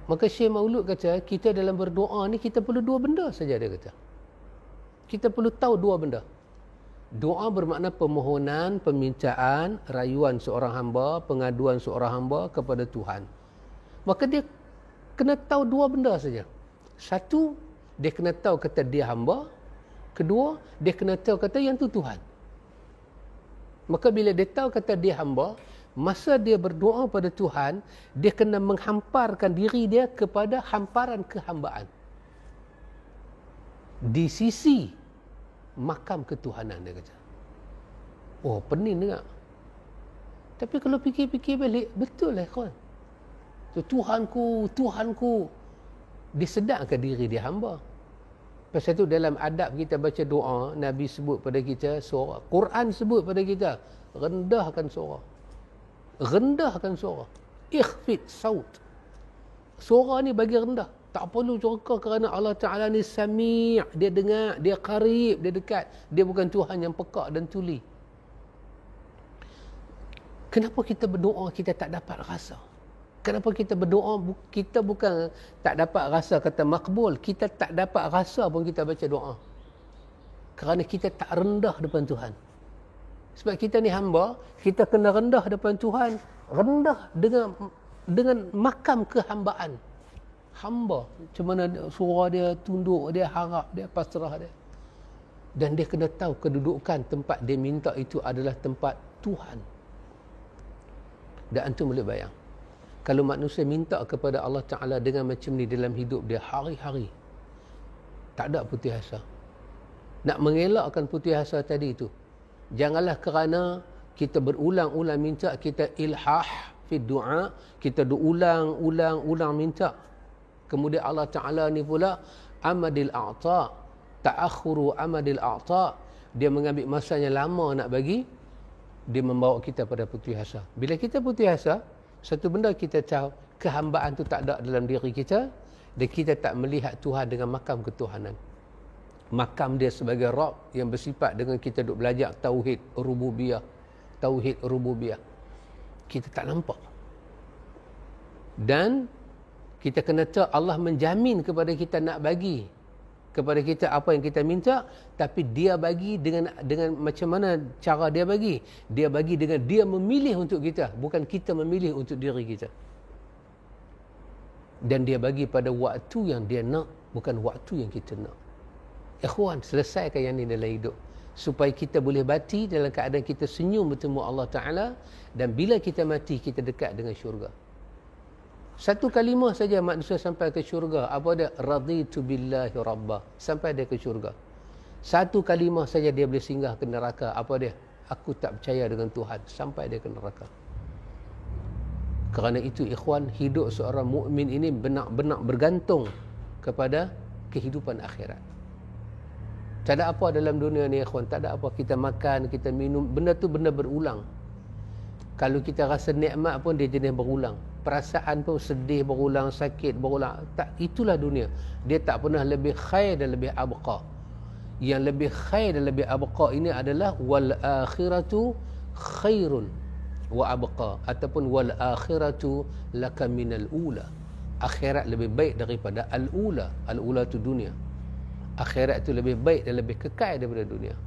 Maka Syekh Maulud kata, kita dalam berdoa ni kita perlu dua benda saja, dia kata. Kita perlu tahu dua benda. Doa bermakna permohonan, permintaan, rayuan seorang hamba, pengaduan seorang hamba kepada Tuhan. Maka dia kena tahu dua benda saja. Satu, dia kena tahu kata dia hamba. Kedua, dia kena tahu kata yang tu Tuhan. Maka bila dia tahu kata dia hamba, masa dia berdoa pada Tuhan, dia kena menghamparkan diri dia kepada hamparan kehambaan. Di sisi makam ketuhanan, dia kata. Oh, pening dengar. Tapi kalau fikir-fikir balik, betul lah kawan. Tuhanku, disedakkan diri dia hamba. Pasal itu dalam adab kita baca doa, Nabi sebut pada kita suara. Quran sebut pada kita, rendahkan suara. Rendahkan suara. Ikhfid saut. Suara ni bagi rendah. Tak perlu curka kerana Allah Ta'ala ni sami'. Dia dengar, dia qarib, dia dekat. Dia bukan Tuhan yang pekak dan tuli. Kenapa kita berdoa kita tak dapat rasa? Kenapa kita berdoa kita bukan tak dapat rasa kata makbul, kita tak dapat rasa pun kita baca doa. Kerana kita tak rendah depan Tuhan. Sebab kita ni hamba, kita kena rendah depan Tuhan, rendah dengan makam kehambaan. Hamba, macam mana suara dia tunduk, dia harap, dia pasrah dia. Dan dia kena tahu kedudukan tempat dia minta itu adalah tempat Tuhan. Dan antum boleh bayang, kalau manusia minta kepada Allah Ta'ala dengan macam ni dalam hidup dia hari-hari, tak ada putih asa. Nak mengelakkan putih asa tadi itu, janganlah kerana kita berulang-ulang minta, kita ilhah fi du'a, kita ulang-ulang minta. Kemudian Allah Ta'ala ni pula amadil a'ta, ta'akhuru amadil a'ta, dia mengambil masanya lama nak bagi, dia membawa kita pada putih asa. Bila kita putih asa, satu benda kita tahu, kehambaan tu tak ada dalam diri kita, dan kita tak melihat Tuhan dengan makam ketuhanan. Makam dia sebagai Rabb yang bersifat dengan kita duk belajar tauhid rububiyah. Kita tak nampak. Dan kita kena tahu Allah menjamin kepada kita nak bagi kepada kita apa yang kita minta, tapi dia bagi dengan macam mana cara dia bagi. Dia bagi dengan dia memilih untuk kita, bukan kita memilih untuk diri kita. Dan dia bagi pada waktu yang dia nak, bukan waktu yang kita nak. Ikhwan, selesaikan yang ini dalam hidup, supaya kita boleh mati dalam keadaan kita senyum bertemu Allah Ta'ala, dan bila kita mati kita dekat dengan syurga. Satu kalimah saja manusia sampai ke syurga. Apa dia? Raditu billahi rabba. Sampai dia ke syurga. Satu kalimah saja dia boleh singgah ke neraka. Apa dia? Aku tak percaya dengan Tuhan. Sampai dia ke neraka. Kerana itu ikhwan, hidup seorang mukmin ini benar-benar bergantung kepada kehidupan akhirat. Tak ada apa dalam dunia ni ikhwan. Tak ada apa. Kita makan, kita minum. Benda tu benda berulang. Kalau kita rasa nikmat pun dia jenis berulang. Perasaan pun sedih berulang, sakit berulang. Tak, itulah dunia. Dia tak pernah lebih khair dan lebih abqa. Yang lebih khair dan lebih abqa ini adalah wal akhiratu khairun wa abqa, ataupun wal akhiratu laka minal ula. Akhirat lebih baik daripada al-ula. Al-ula itu dunia. Akhirat itu lebih baik dan lebih kekal daripada dunia.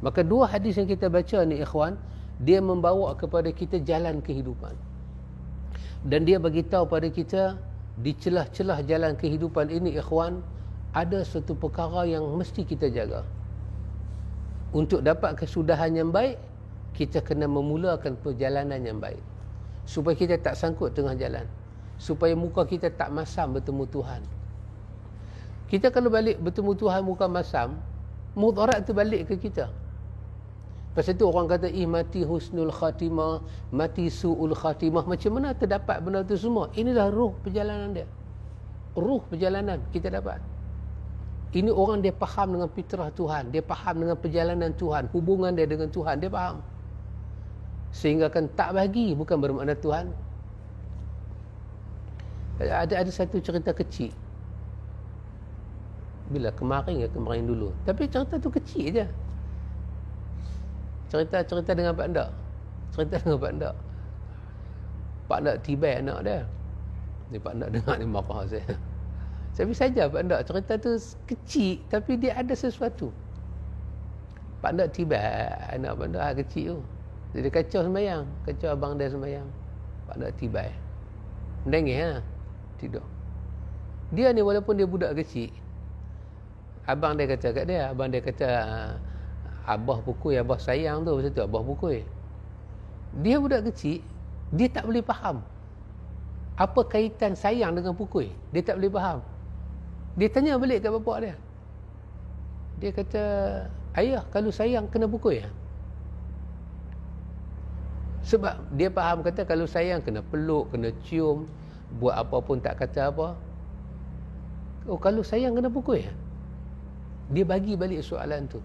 Maka dua hadis yang kita baca ni ikhwan, dia membawa kepada kita jalan kehidupan. Dan dia beritahu pada kita, di celah-celah jalan kehidupan ini ikhwan, ada satu perkara yang mesti kita jaga. Untuk dapat kesudahan yang baik, kita kena memulakan perjalanan yang baik. Supaya kita tak sangkut tengah jalan. Supaya muka kita tak masam bertemu Tuhan. Kita kalau balik bertemu Tuhan muka masam, mudarat tu balik ke kita. Pasal itu orang kata, mati husnul khatimah, mati su'ul khatimah. Macam mana terdapat benda itu semua? Inilah ruh perjalanan dia. Ruh perjalanan kita dapat. Ini orang dia faham dengan fitrah Tuhan. Dia faham dengan perjalanan Tuhan. Hubungan dia dengan Tuhan. Dia faham. Sehingga kan tak bagi bukan bermakna Tuhan. Ada satu cerita kecil. Bila kemarin dulu. Tapi cerita tu kecil je. Cerita dengan Pak Ndak. Pak Ndak tibai anak dia. Ni Pak Ndak dengar ni marah saya. Tapi saja Pak Ndak, cerita tu kecil tapi dia ada sesuatu. Pak Ndak tibai anak Pak Ndak kecil tu. Jadi kacau sembahyang, kacau abang dia sembahyang. Pak Ndak tibai. Menangis ha? Tidur. Dia ni walaupun dia budak kecil, abang dia kata kat dia, abah pukul, abah sayang tu, macam tu abah pukul. Dia budak kecil, dia tak boleh faham apa kaitan sayang dengan pukul. Dia tak boleh faham. Dia tanya balik kat bapak dia. Dia kata, ayah kalau sayang kena pukul ya? Sebab dia faham kata kalau sayang kena peluk, kena cium, buat apa pun tak kata apa. Oh, kalau sayang kena pukul ya? Dia bagi balik soalan tu.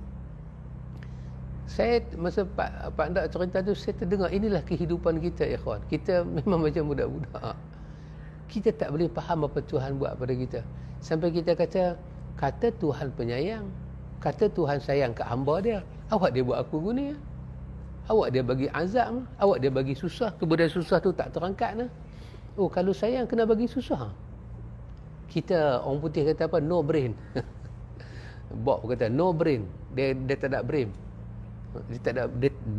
Saya masa Pak Ndak cerita tu, saya terdengar inilah kehidupan kita, ikhwan. Kita memang macam budak-budak. Kita tak boleh faham apa Tuhan buat pada kita. Sampai kita kata Tuhan penyayang, kata Tuhan sayang ke hamba dia. Awak dia buat aku guni ya? Awak dia bagi azab, awak dia bagi susah, kemudian susah tu tak terangkat nah. Oh, kalau sayang kena bagi susah. Kita orang putih kata apa? No brain. Bob kata no brain. Dia tak ada brain. Dia tak ada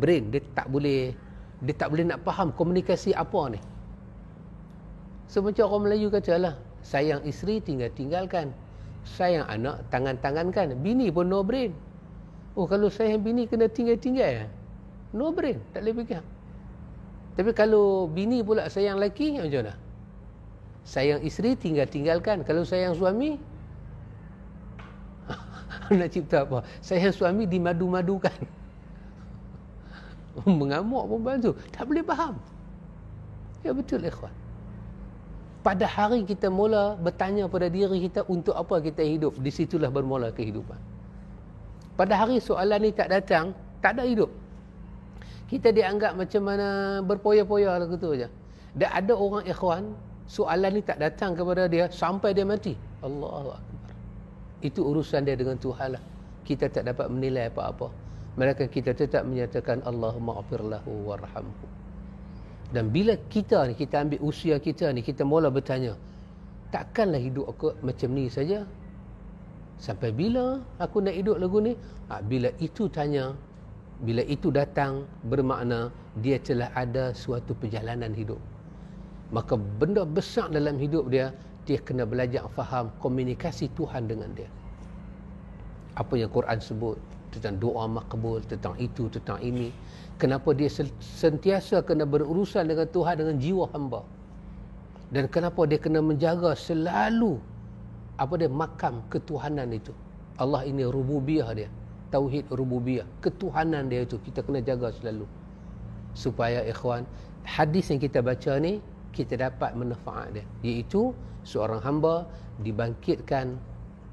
brain, dia tak boleh nak faham komunikasi apa ni. So macam orang Melayu kata lah, sayang isteri tinggalkan, sayang anak tangan-tangankan. Bini pun no brain. Oh, kalau sayang bini kena tinggal no brain, tak boleh fikir. Tapi kalau bini pula sayang lelaki, macam mana? Sayang isteri tinggalkan. Kalau sayang suami nak cipta apa? Sayang suami dimadu-madukan. Mengamuk perempuan tu, tak boleh faham. Ya betul ikhwan. Pada hari kita mula bertanya pada diri kita, untuk apa kita hidup? Di situlah bermula kehidupan. Pada hari soalan ni tak datang, tak ada hidup. Kita dianggap macam mana berpoya-poya lagu tu aja. Dan ada orang ikhwan, soalan ni tak datang kepada dia sampai dia mati. Allahu Akbar. Itu urusan dia dengan Tuhan lah. Kita tak dapat menilai apa-apa. Melainkan kita tetap menyatakan Allahumma afirlahu warhamhu. Dan bila kita ambil usia kita ni, kita mula bertanya, takkanlah hidup aku macam ni saja? Sampai bila aku nak hidup lagu ni? Bila itu tanya, bila itu datang, bermakna dia telah ada suatu perjalanan hidup. Maka benda besar dalam hidup dia kena belajar faham komunikasi Tuhan dengan dia. Apa yang Quran sebut tentang doa makbul, tentang itu, tentang ini. Kenapa dia sentiasa kena berurusan dengan Tuhan dengan jiwa hamba. Dan kenapa dia kena menjaga selalu makam ketuhanan itu. Allah ini rububiyah dia. Tauhid rububiyah, ketuhanan dia itu kita kena jaga selalu. Supaya ikhwan, hadis yang kita baca ni kita dapat manfaat dia, iaitu seorang hamba dibangkitkan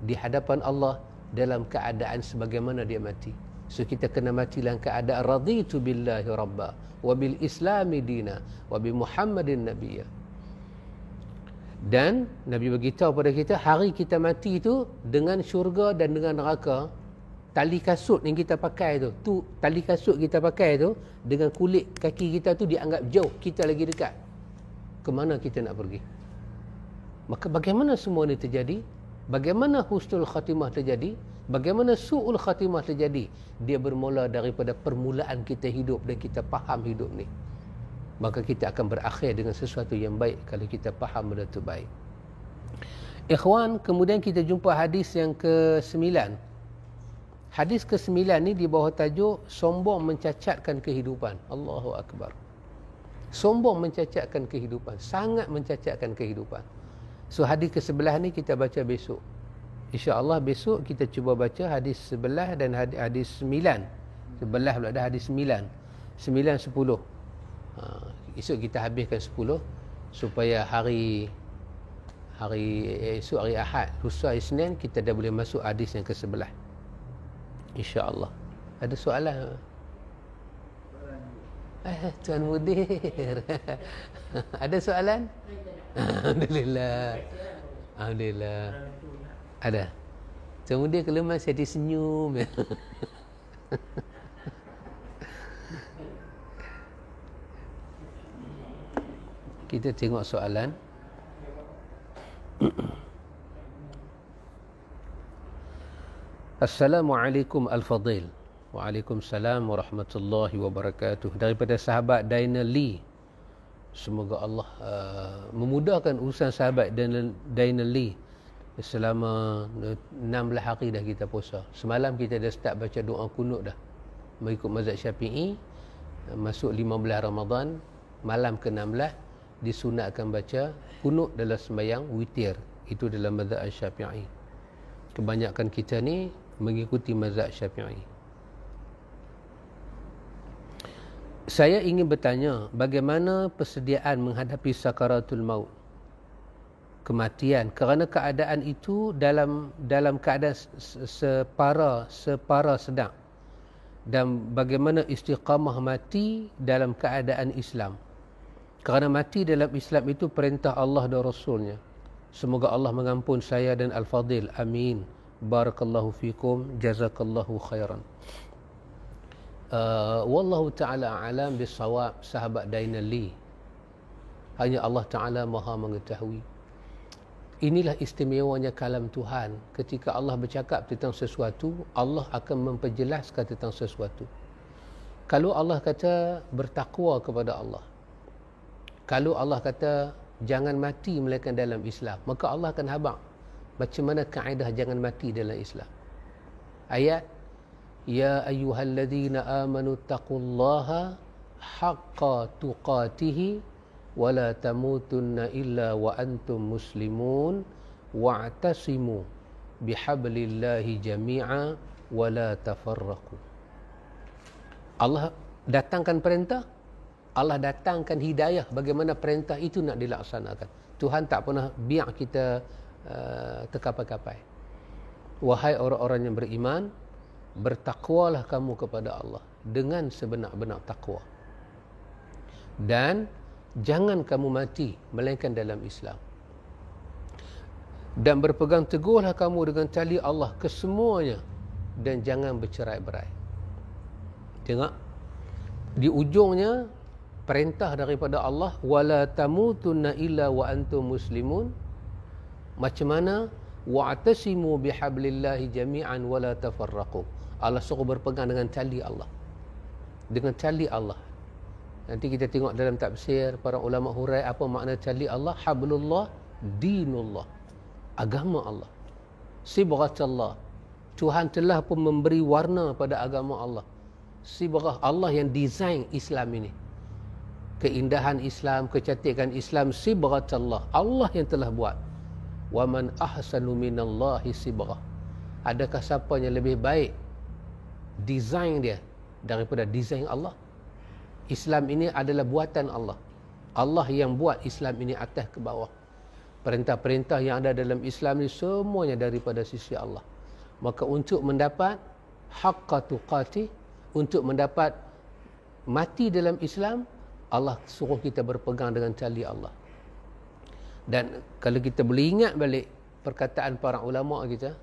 di hadapan Allah dalam keadaan sebagaimana dia mati. So kita kena mati dalam keadaan raditu billahi rabba wa bil islami dina wa bi Muhammadin nabiyya. Dan Nabi beritahu pada kita, hari kita mati itu dengan syurga dan dengan neraka. Tali kasut yang kita pakai tu tali kasut kita pakai tu dengan kulit kaki kita tu dianggap jauh, kita lagi dekat. Kemana kita nak pergi? Maka bagaimana semua ini terjadi? Bagaimana husnul khatimah terjadi? Bagaimana su'ul khatimah terjadi? Dia bermula daripada permulaan kita hidup dan kita faham hidup ni. Maka kita akan berakhir dengan sesuatu yang baik kalau kita faham benda tu baik. Ikhwan, kemudian kita jumpa hadis yang ke-9. Hadis ke-9 ni di bawah tajuk sombong mencacatkan kehidupan. Allahu Akbar. Sombong mencacatkan kehidupan, sangat mencacatkan kehidupan. So hadis ke-11 ni kita baca besok. InsyaAllah besok kita cuba baca hadis 11 dan hadis 9. 11 pula dah, hadis 9. 9, 10. Esok kita habiskan 10 supaya hari esok hari Ahad, lusa Isnin kita dah boleh masuk hadis yang ke-11. InsyaAllah. Ada soalan? Tuan Mudir. Ada soalan? Alhamdulillah. Alhamdulillah. Ada. Tuan Mudir kalau masih disenyum. Kita tengok soalan. Assalamualaikum Al-Fadil. Waalaikumsalam warahmatullahi wabarakatuh. Daripada sahabat Dina Lee. Semoga Allah memudahkan urusan sahabat Dina Lee. Selama 16 hari dah kita puasa. Semalam kita dah start baca doa kunut dah. Mengikut mazhab Syafi'i, masuk 15 Ramadan, malam ke-16 disunatkan baca kunut dalam sembahyang witir. Itu dalam mazhab Syafi'i. Kebanyakan kita ni mengikuti mazhab Syafi'i. Saya ingin bertanya, bagaimana persediaan menghadapi sakaratul maut, kematian, kerana keadaan itu dalam keadaan separa sedang, dan bagaimana istiqamah mati dalam keadaan Islam. Kerana mati dalam Islam itu perintah Allah dan Rasulnya. Semoga Allah mengampun saya dan Al-Fadil. Amin. Barakallahu fikum. Jazakallahu khairan. Wallahu ta'ala alam bisawab. Sahabat Dina Lee. Hanya Allah Ta'ala maha mengetahui. Inilah istimewanya kalam Tuhan. Ketika Allah bercakap tentang sesuatu, Allah akan memperjelaskan tentang sesuatu. Kalau Allah kata bertakwa kepada Allah, kalau Allah kata jangan mati melainkan dalam Islam, maka Allah akan habaq macam mana kaedah jangan mati dalam Islam. Ayat, ya ayyuhalladzina amanu taqullaha haqqa tuqatihi wa la tamutunna illa wa antum muslimun wa'tasimu bihablillahi jami'a wa la tafarraqu. Allah datangkan perintah, Allah datangkan hidayah bagaimana perintah itu nak dilaksanakan. Tuhan tak pernah biar kita terkapai-kapai. Wahai orang-orang yang beriman, bertakwalah kamu kepada Allah dengan sebenar-benar takwa. Dan jangan kamu mati melainkan dalam Islam. Dan berpegang teguhlah kamu dengan tali Allah kesemuanya, dan jangan bercerai-berai. Tengok, di ujungnya perintah daripada Allah, wala tamutunna illa wa antum muslimun. Macam mana? Wa'tasimu bihablillahi jami'an wa la tafarraqu. Allah suruh berpegang dengan tali Allah. Dengan tali Allah. Nanti kita tengok dalam tafsir para ulama hurai apa makna tali Allah. Hablullah, dinullah, agama Allah. Sibghatullah, Tuhan telah pun memberi warna pada agama Allah. Sibghah, Allah yang design Islam ini. Keindahan Islam, kecantikan Islam, sibghatullah, Allah yang telah buat. Wa man ahsanu minallahi sibghah. Adakah siapa yang lebih baik design dia daripada design Allah? Islam ini adalah buatan Allah. Allah yang buat Islam ini atas ke bawah. Perintah-perintah yang ada dalam Islam ini semuanya daripada sisi Allah. Maka untuk mendapat haqqa tuqati, untuk mendapat mati dalam Islam, Allah suruh kita berpegang dengan tali Allah. Dan kalau kita boleh ingat balik perkataan para ulama kita,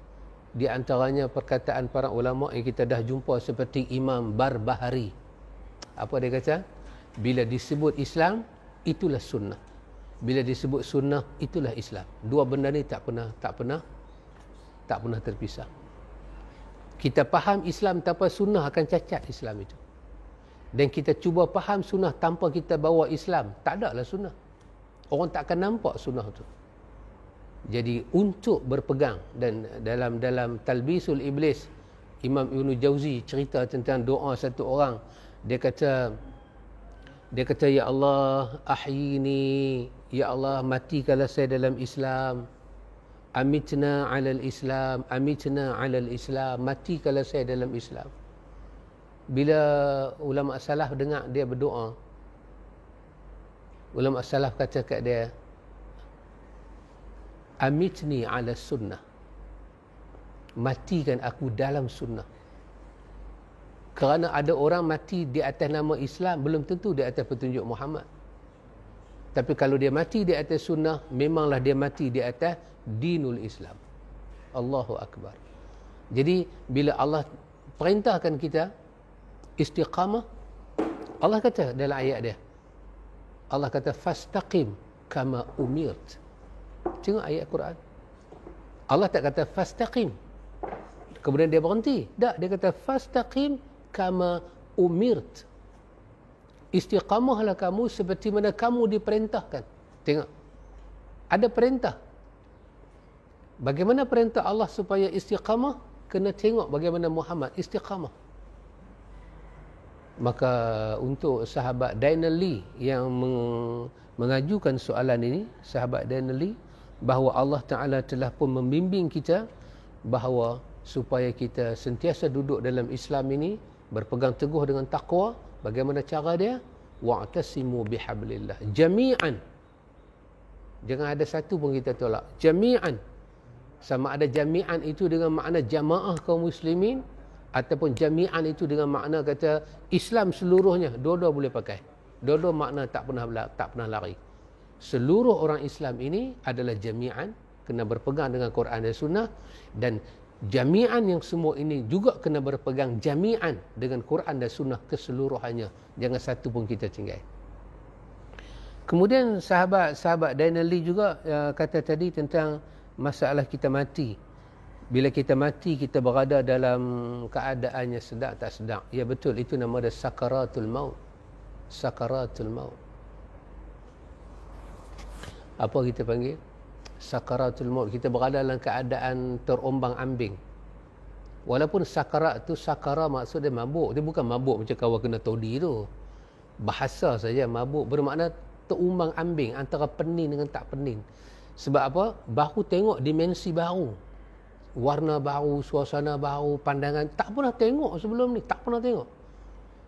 di antaranya perkataan para ulama yang kita dah jumpa seperti Imam Barbahari. Apa dia kata? Bila disebut Islam, itulah sunnah. Bila disebut sunnah, itulah Islam. Dua benda ni tak pernah terpisah. Kita faham Islam tanpa sunnah akan cacat Islam itu. Dan kita cuba faham sunnah tanpa kita bawa Islam, tak ada lah sunnah. Orang tak akan nampak sunnah tu. Jadi untuk berpegang, dan dalam Talbisul Iblis, Imam Ibn Jauzi cerita tentang doa satu orang. Dia kata, ya Allah, ahyini, ya Allah, matikanlah saya dalam Islam. Amitna alal Islam, amitna alal Islam, matikanlah saya dalam Islam. Bila ulama salaf dengar dia berdoa, ulama salaf kata kat dia, amitni ala sunnah, matikan aku dalam sunnah. Kerana ada orang mati di atas nama Islam, belum tentu di atas petunjuk Muhammad. Tapi kalau dia mati di atas sunnah, memanglah dia mati di atas dinul Islam. Allahu Akbar. Jadi bila Allah perintahkan kita istiqamah, Allah kata dalam ayat dia, Allah kata fastaqim kama umirt. Tengok ayat Quran. Allah tak kata fastaqim kemudian dia berhenti. Tak, dia kata fastaqim kama umirt. Istiqamahlah kamu seperti mana kamu diperintahkan. Tengok. Ada perintah. Bagaimana perintah Allah supaya istiqamah? Kena tengok bagaimana Muhammad istiqamah. Maka untuk sahabat Daniel Lee yang mengajukan soalan ini, sahabat Daniel Lee, bahawa Allah Ta'ala telah pun membimbing kita bahawa supaya kita sentiasa duduk dalam Islam ini, berpegang teguh dengan taqwa. Bagaimana cara dia? Wa'tasimu bihablillah jami'an. Jangan ada satu pun kita tolak. Jami'an. Sama ada jami'an itu dengan makna jamaah kaum muslimin, ataupun jami'an itu dengan makna kata Islam seluruhnya. Dua-dua boleh pakai. Dua-dua makna tak pernah lari. Seluruh orang Islam ini adalah jami'an, kena berpegang dengan Quran dan Sunnah, dan jami'an yang semua ini juga kena berpegang jami'an dengan Quran dan Sunnah keseluruhannya. Jangan satu pun kita tinggal. Kemudian sahabat Daniel Lee juga kata tadi tentang masalah kita mati. Bila kita mati, kita berada dalam keadaannya sedar tak sedar. Ya betul, itu nama dia sakaratul maut. Sakaratul maut. Apa kita panggil? Sakaratul maut. Kita berada dalam keadaan terombang-ambing. Walaupun sakarat tu, sakara maksud dia mabuk. Dia bukan mabuk macam kawan kena todi tu. Bahasa saja mabuk bermakna terombang-ambing antara pening dengan tak pening. Sebab apa? Baru tengok dimensi baru. Warna baru, suasana baru, pandangan. Tak pernah tengok sebelum ni. Tak pernah tengok.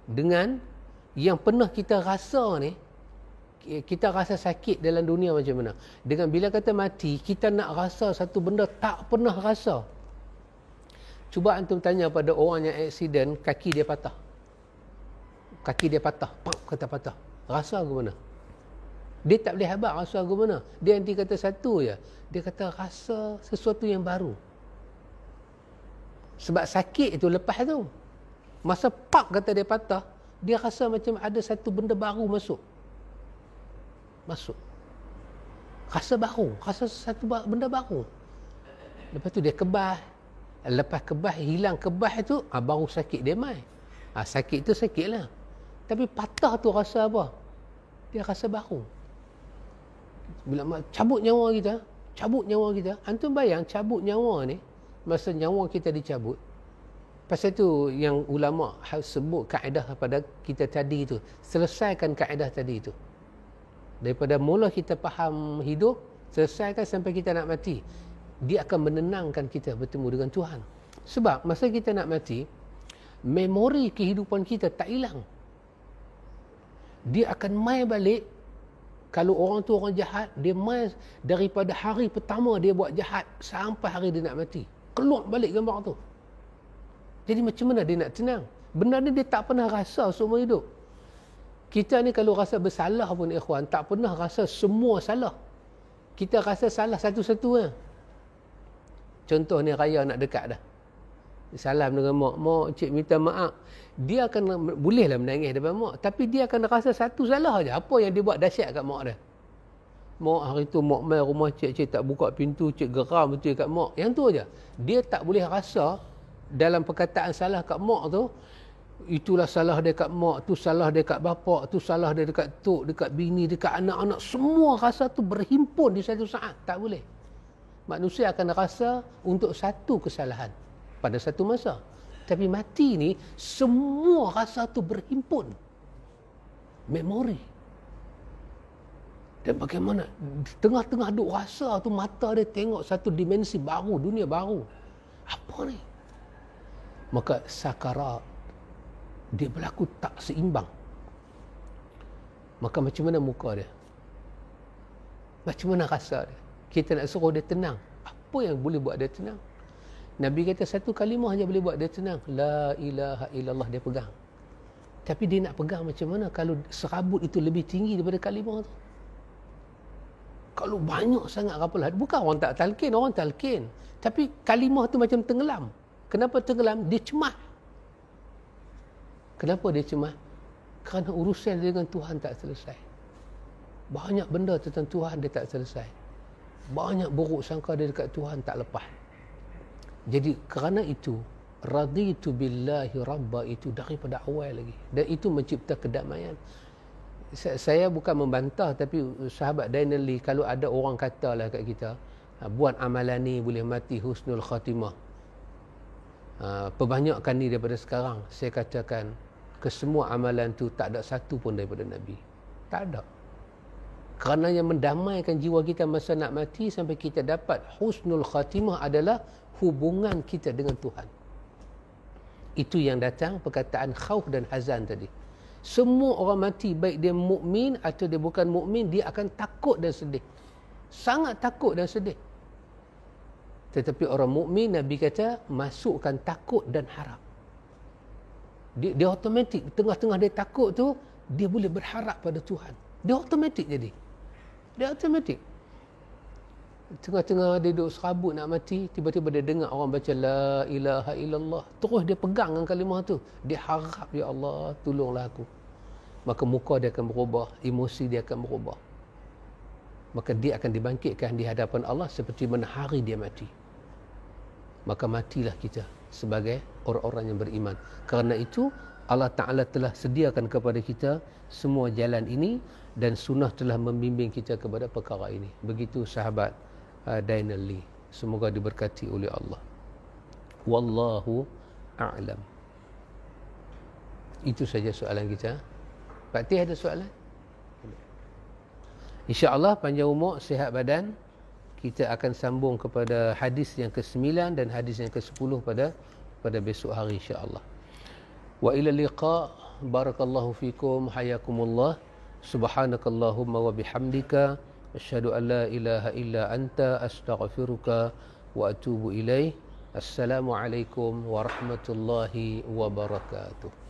Dengan yang pernah kita rasa ni, kita rasa sakit dalam dunia macam mana. Dengan bila kata mati, kita nak rasa satu benda tak pernah rasa. Cuba antum tanya pada orang yang aksiden, kaki dia patah. Kaki dia patah. Pak, kata patah. Rasa ke mana? Dia tak boleh habaq rasa ke mana. Dia nanti kata satu je. Dia kata rasa sesuatu yang baru. Sebab sakit itu lepas tu. Masa pak kata dia patah, dia rasa macam ada satu benda baru masuk. Rasa baru. Rasa satu benda baru. Lepas tu dia kebas. Lepas kebas, hilang kebas itu, baru sakit dia mai. Sakit tu sakit lah. Tapi patah tu rasa apa? Dia rasa baru. Bila cabut nyawa kita. Antum bayang cabut nyawa ni, masa nyawa kita dicabut. Pasal tu yang ulama sebut kaedah pada kita tadi tu. Selesaikan kaedah tadi tu. Daripada mula kita faham hidup, selesaikan sampai kita nak mati. Dia akan menenangkan kita bertemu dengan Tuhan. Sebab masa kita nak mati, memori kehidupan kita tak hilang. Dia akan mai balik. Kalau orang tu orang jahat, dia mai daripada hari pertama dia buat jahat sampai hari dia nak mati. Keluar balik gambar tu. Jadi macam mana dia nak tenang? Benda ni dia tak pernah rasa seumur hidup. Kita ni kalau rasa bersalah pun ikhwan, tak pernah rasa semua salah. Kita rasa salah satu-satu. Contoh ni raya nak dekat dah. Salam dengan mak. Mak, cik minta maaf. Dia akan, bolehlah menangis depan mak. Tapi dia akan rasa satu salah aja. Apa yang dia buat dahsyat kat mak dia. Mak hari tu mak main rumah cik tak buka pintu, cik geram betul kat mak. Yang tu aja. Dia tak boleh rasa dalam perkataan salah kat mak tu, itulah salah dia kat mak, tu salah dia kat bapak, tu salah dia dekat tok, dekat bini, dekat anak-anak. Semua rasa tu berhimpun di satu saat. Tak boleh. Manusia akan rasa untuk satu kesalahan pada satu masa. Tapi mati ni, semua rasa tu berhimpun. Memori. Dan bagaimana di tengah-tengah duk rasa tu, mata dia tengok satu dimensi baru, dunia baru. Apa ni? Maka sakarat dia berlaku tak seimbang. Maka macam mana muka dia? Macam mana rasa dia? Kita nak suruh dia tenang. Apa yang boleh buat dia tenang? Nabi kata satu kalimah hanya boleh buat dia tenang. La ilaha illallah, dia pegang. Tapi dia nak pegang macam mana kalau serabut itu lebih tinggi daripada kalimah tu? Kalau banyak sangat kapalah. Bukan orang tak talqin, orang talqin. Tapi kalimah tu macam tenggelam. Kenapa tenggelam? Dia cemas. Kenapa dia cemas? Kerana urusan dia dengan Tuhan tak selesai. Banyak benda tentang Tuhan dia tak selesai. Banyak buruk sangka dia dekat Tuhan tak lepas. Jadi kerana itu, raditu billahi rabba itu daripada awal lagi. Dan itu mencipta kedamaian. Saya bukan membantah, tapi sahabat Dainali, kalau ada orang katalah kat kita, buat amalan ni boleh mati husnul khatimah, perbanyakkan ni daripada sekarang, saya katakan kesemua amalan tu tak ada satu pun daripada Nabi. Tak ada. Kerana yang mendamaikan jiwa kita masa nak mati sampai kita dapat husnul khatimah adalah hubungan kita dengan Tuhan. Itu yang datang perkataan khauf dan hazan tadi. Semua orang mati, baik dia mukmin atau dia bukan mukmin, dia akan takut dan sedih. Sangat takut dan sedih. Tetapi orang mukmin, Nabi kata, masukkan takut dan harap. Dia automatik, tengah-tengah dia takut tu, dia boleh berharap pada Tuhan. Dia automatik jadi. Dia automatik. Tengah-tengah dia duduk serabut nak mati, tiba-tiba dia dengar orang baca la ilaha illallah. Terus dia pegang dengan kalimah tu. Dia harap, ya Allah, tolonglah aku. Maka muka dia akan berubah, emosi dia akan berubah. Maka dia akan dibangkitkan di hadapan Allah seperti mana hari dia mati. Maka matilah kita sebagai orang-orang yang beriman. Kerana itu Allah Ta'ala telah sediakan kepada kita semua jalan ini dan sunnah telah membimbing kita kepada perkara ini. Begitu sahabat Dainali. Semoga diberkati oleh Allah. Wallahu a'lam. Itu saja soalan kita. Pak Tih ada soalan? InsyaAllah panjang umur, sihat badan. Kita akan sambung kepada hadis yang ke-9 dan hadis yang ke-10 pada besok hari insyaAllah. Wa ila liqa, barakallahu fikum, hayakumullah. Subhanakallahumma wa bihamdika, asyhadu an la ilaha illa anta, astaghfiruka wa atubu ilaih. Assalamualaikum warahmatullahi wabarakatuh.